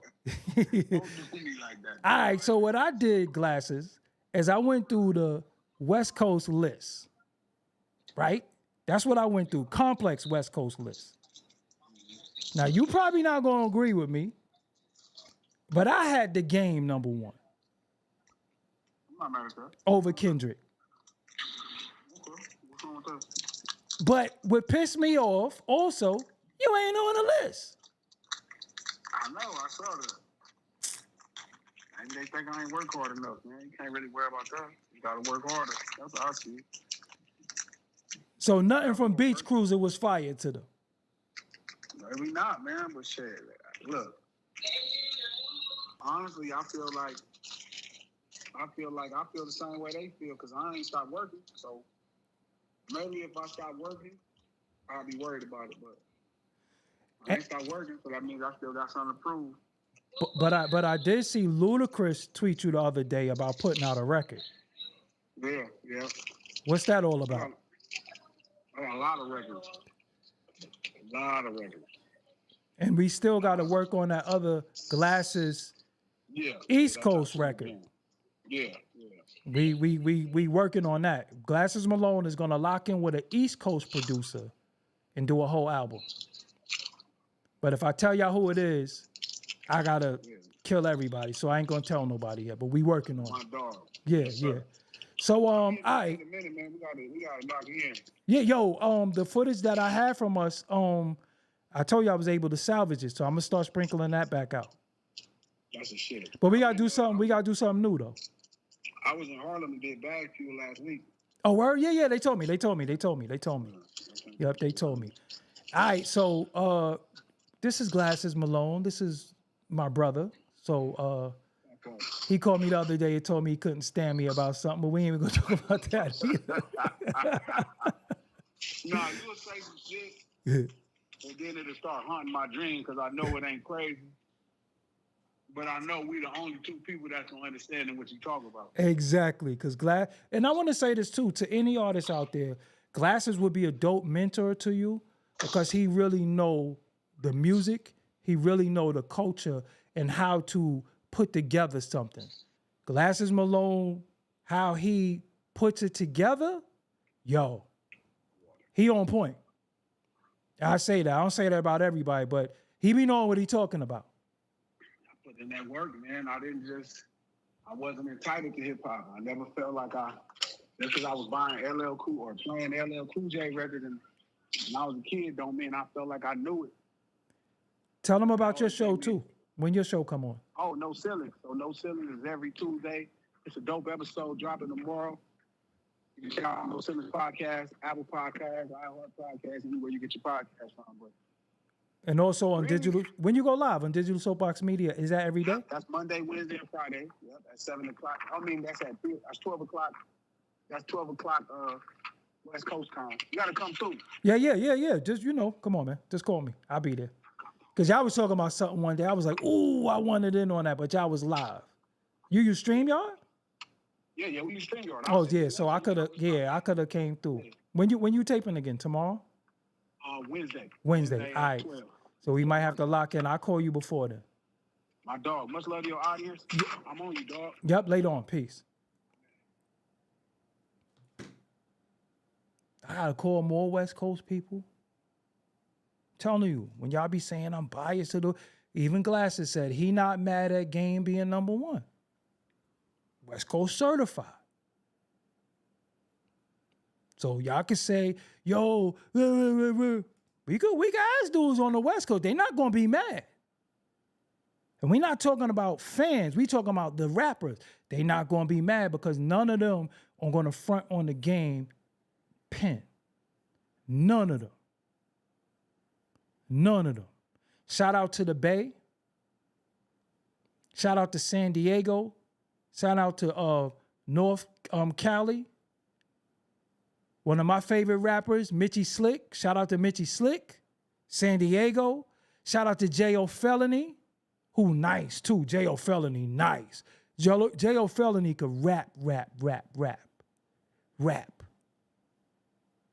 Don't do me like that. All right, so what I did, Glasses, is I went through the West Coast list, right? That's what I went through, complex West Coast list. Now, you probably not going to agree with me, but I had the Game number 1 I'm not mad at that. over Kendrick. Okay. What's wrong with that? But what pissed me off, also, you ain't on the list. I know, I saw that. Maybe they think I ain't work hard enough, man. You can't really worry about that. You gotta work harder. That's what I see. So nothing from Beach Cruiser was fired to them. Maybe not, man, but shit. Look. Honestly, I feel the same way they feel because I ain't stopped working. So maybe if I stop working, I'll be worried about it. But I ain't stopped working, so that means I still got something to prove. But I did see Ludacris tweet you the other day about putting out a record. Yeah. What's that all about? I got a lot of records. And we still got to work on that other Glasses Yeah. East Coast record. Yeah. We working on that. Glasses Malone is gonna lock in with an East Coast producer and do a whole album. But if I tell y'all who it is, I gotta kill everybody. So I ain't gonna tell nobody yet. But we working on My it. dog. Yeah. So In I a minute, man. We gotta knock it in. yeah, yo, the footage that I had from us, I told you I was able to salvage it, so I'm gonna start sprinkling that back out. That's a shit. But we gotta do something. We gotta do something new though. I was in Harlem and did bag fuel last week. Oh, word? Yeah. They told me. Yep, they told me. All right, so this is Glasses Malone. This is my brother. So Okay. he called me the other day and told me he couldn't stand me about something, but we ain't even gonna talk about that either. Nah, you'll say some shit, and then it'll start haunting my dream because I know it ain't crazy. But I know we the only two people that's gonna understand what you talk about. Exactly, because and I want to say this too to any artist out there, Glasses would be a dope mentor to you because he really know the music, he really know the culture and how to put together something. Glasses Malone, how he puts it together, yo, he on point. I say that. I don't say that about everybody, but he be knowing what he talking about. Put in that work, man. I wasn't entitled to hip hop. I never felt like just because I was buying LL Cool or playing LL Cool J record and when I was a kid don't mean I felt like I knew it. Tell them about your show too. When your show come on. Oh, No Ceiling. So No Ceiling is every Tuesday. It's a dope episode dropping tomorrow. You can check out No Ceiling's podcast, Apple Podcasts, iHeart Podcasts, anywhere you get your podcast from. But And also on digital, when you go live on Digital Soapbox Media, is that every day? That's Monday, Wednesday, and Friday. Yep, at 7 o'clock. That's at 3, that's 12 o'clock. That's 12 o'clock West Coast time. You got to come through. Yeah. Just, come on, man. Just call me. I'll be there. Because y'all was talking about something one day. I was like, ooh, I wanted in on that, but y'all was live. You use StreamYard? Yeah, we use StreamYard. Oh, yeah, so I could have came through. When you taping again? Tomorrow? Wednesday. All right. 12. So we might have to lock in. I'll call you before then. My dog. Much love to your audience. I'm on you, dog. Yep, later on. Peace. I gotta call more West Coast people. Telling you, when y'all be saying I'm biased to even Glasses said he not mad at Game being number 1. West Coast certified. So y'all can say, yo, we got ass dudes on the West Coast. They not gonna be mad. And we not talking about fans. We talking about the rappers. They not gonna be mad because none of them are gonna front on the Game pen. None of them. Shout out to the Bay. Shout out to San Diego. Shout out to North Cali. One of my favorite rappers, Mitchie Slick. Shout out to Mitchie Slick. San Diego. Shout out to J.O. Felony, who nice too. J.O. Felony, nice. J.O. Felony could rap.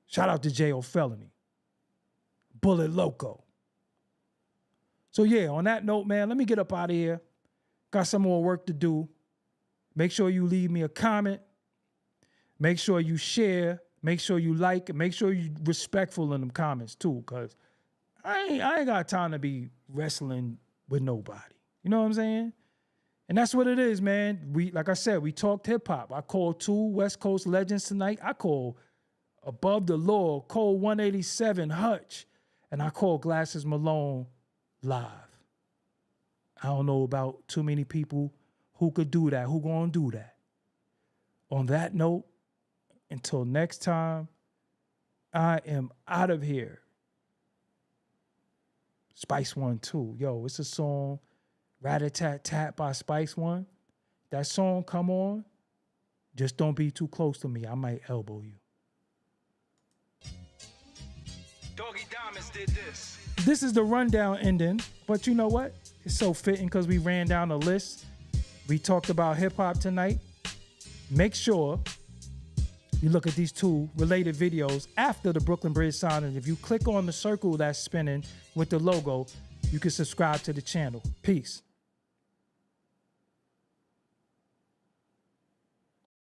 Shout out to J.O. Felony. Bullet Loco. So yeah, on that note, man, let me get up out of here. Got some more work to do. Make sure you leave me a comment. Make sure you share. Make sure you like. And make sure you're respectful in them comments too, because I ain't got time to be wrestling with nobody. You know what I'm saying? And that's what it is, man. Like I said, we talked hip hop. I called 2 West Coast legends tonight. I called Above the Law, Cole 187 Hutch, and I called Glasses Malone live. I don't know about too many people who could do that, who gonna do that. On that note, until next time, I am out of here. Spice One too. Yo, it's a song, Rat-a-tat-tat by Spice One. That song come on, just don't be too close to me. I might elbow you. Doggie Diamonds did this. This is the rundown ending, but you know what? It's so fitting because we ran down the list. We talked about hip hop tonight. Make sure you look at these 2 related videos after the Brooklyn Bridge signing. If you click on the circle that's spinning with the logo, you can subscribe to the channel. Peace.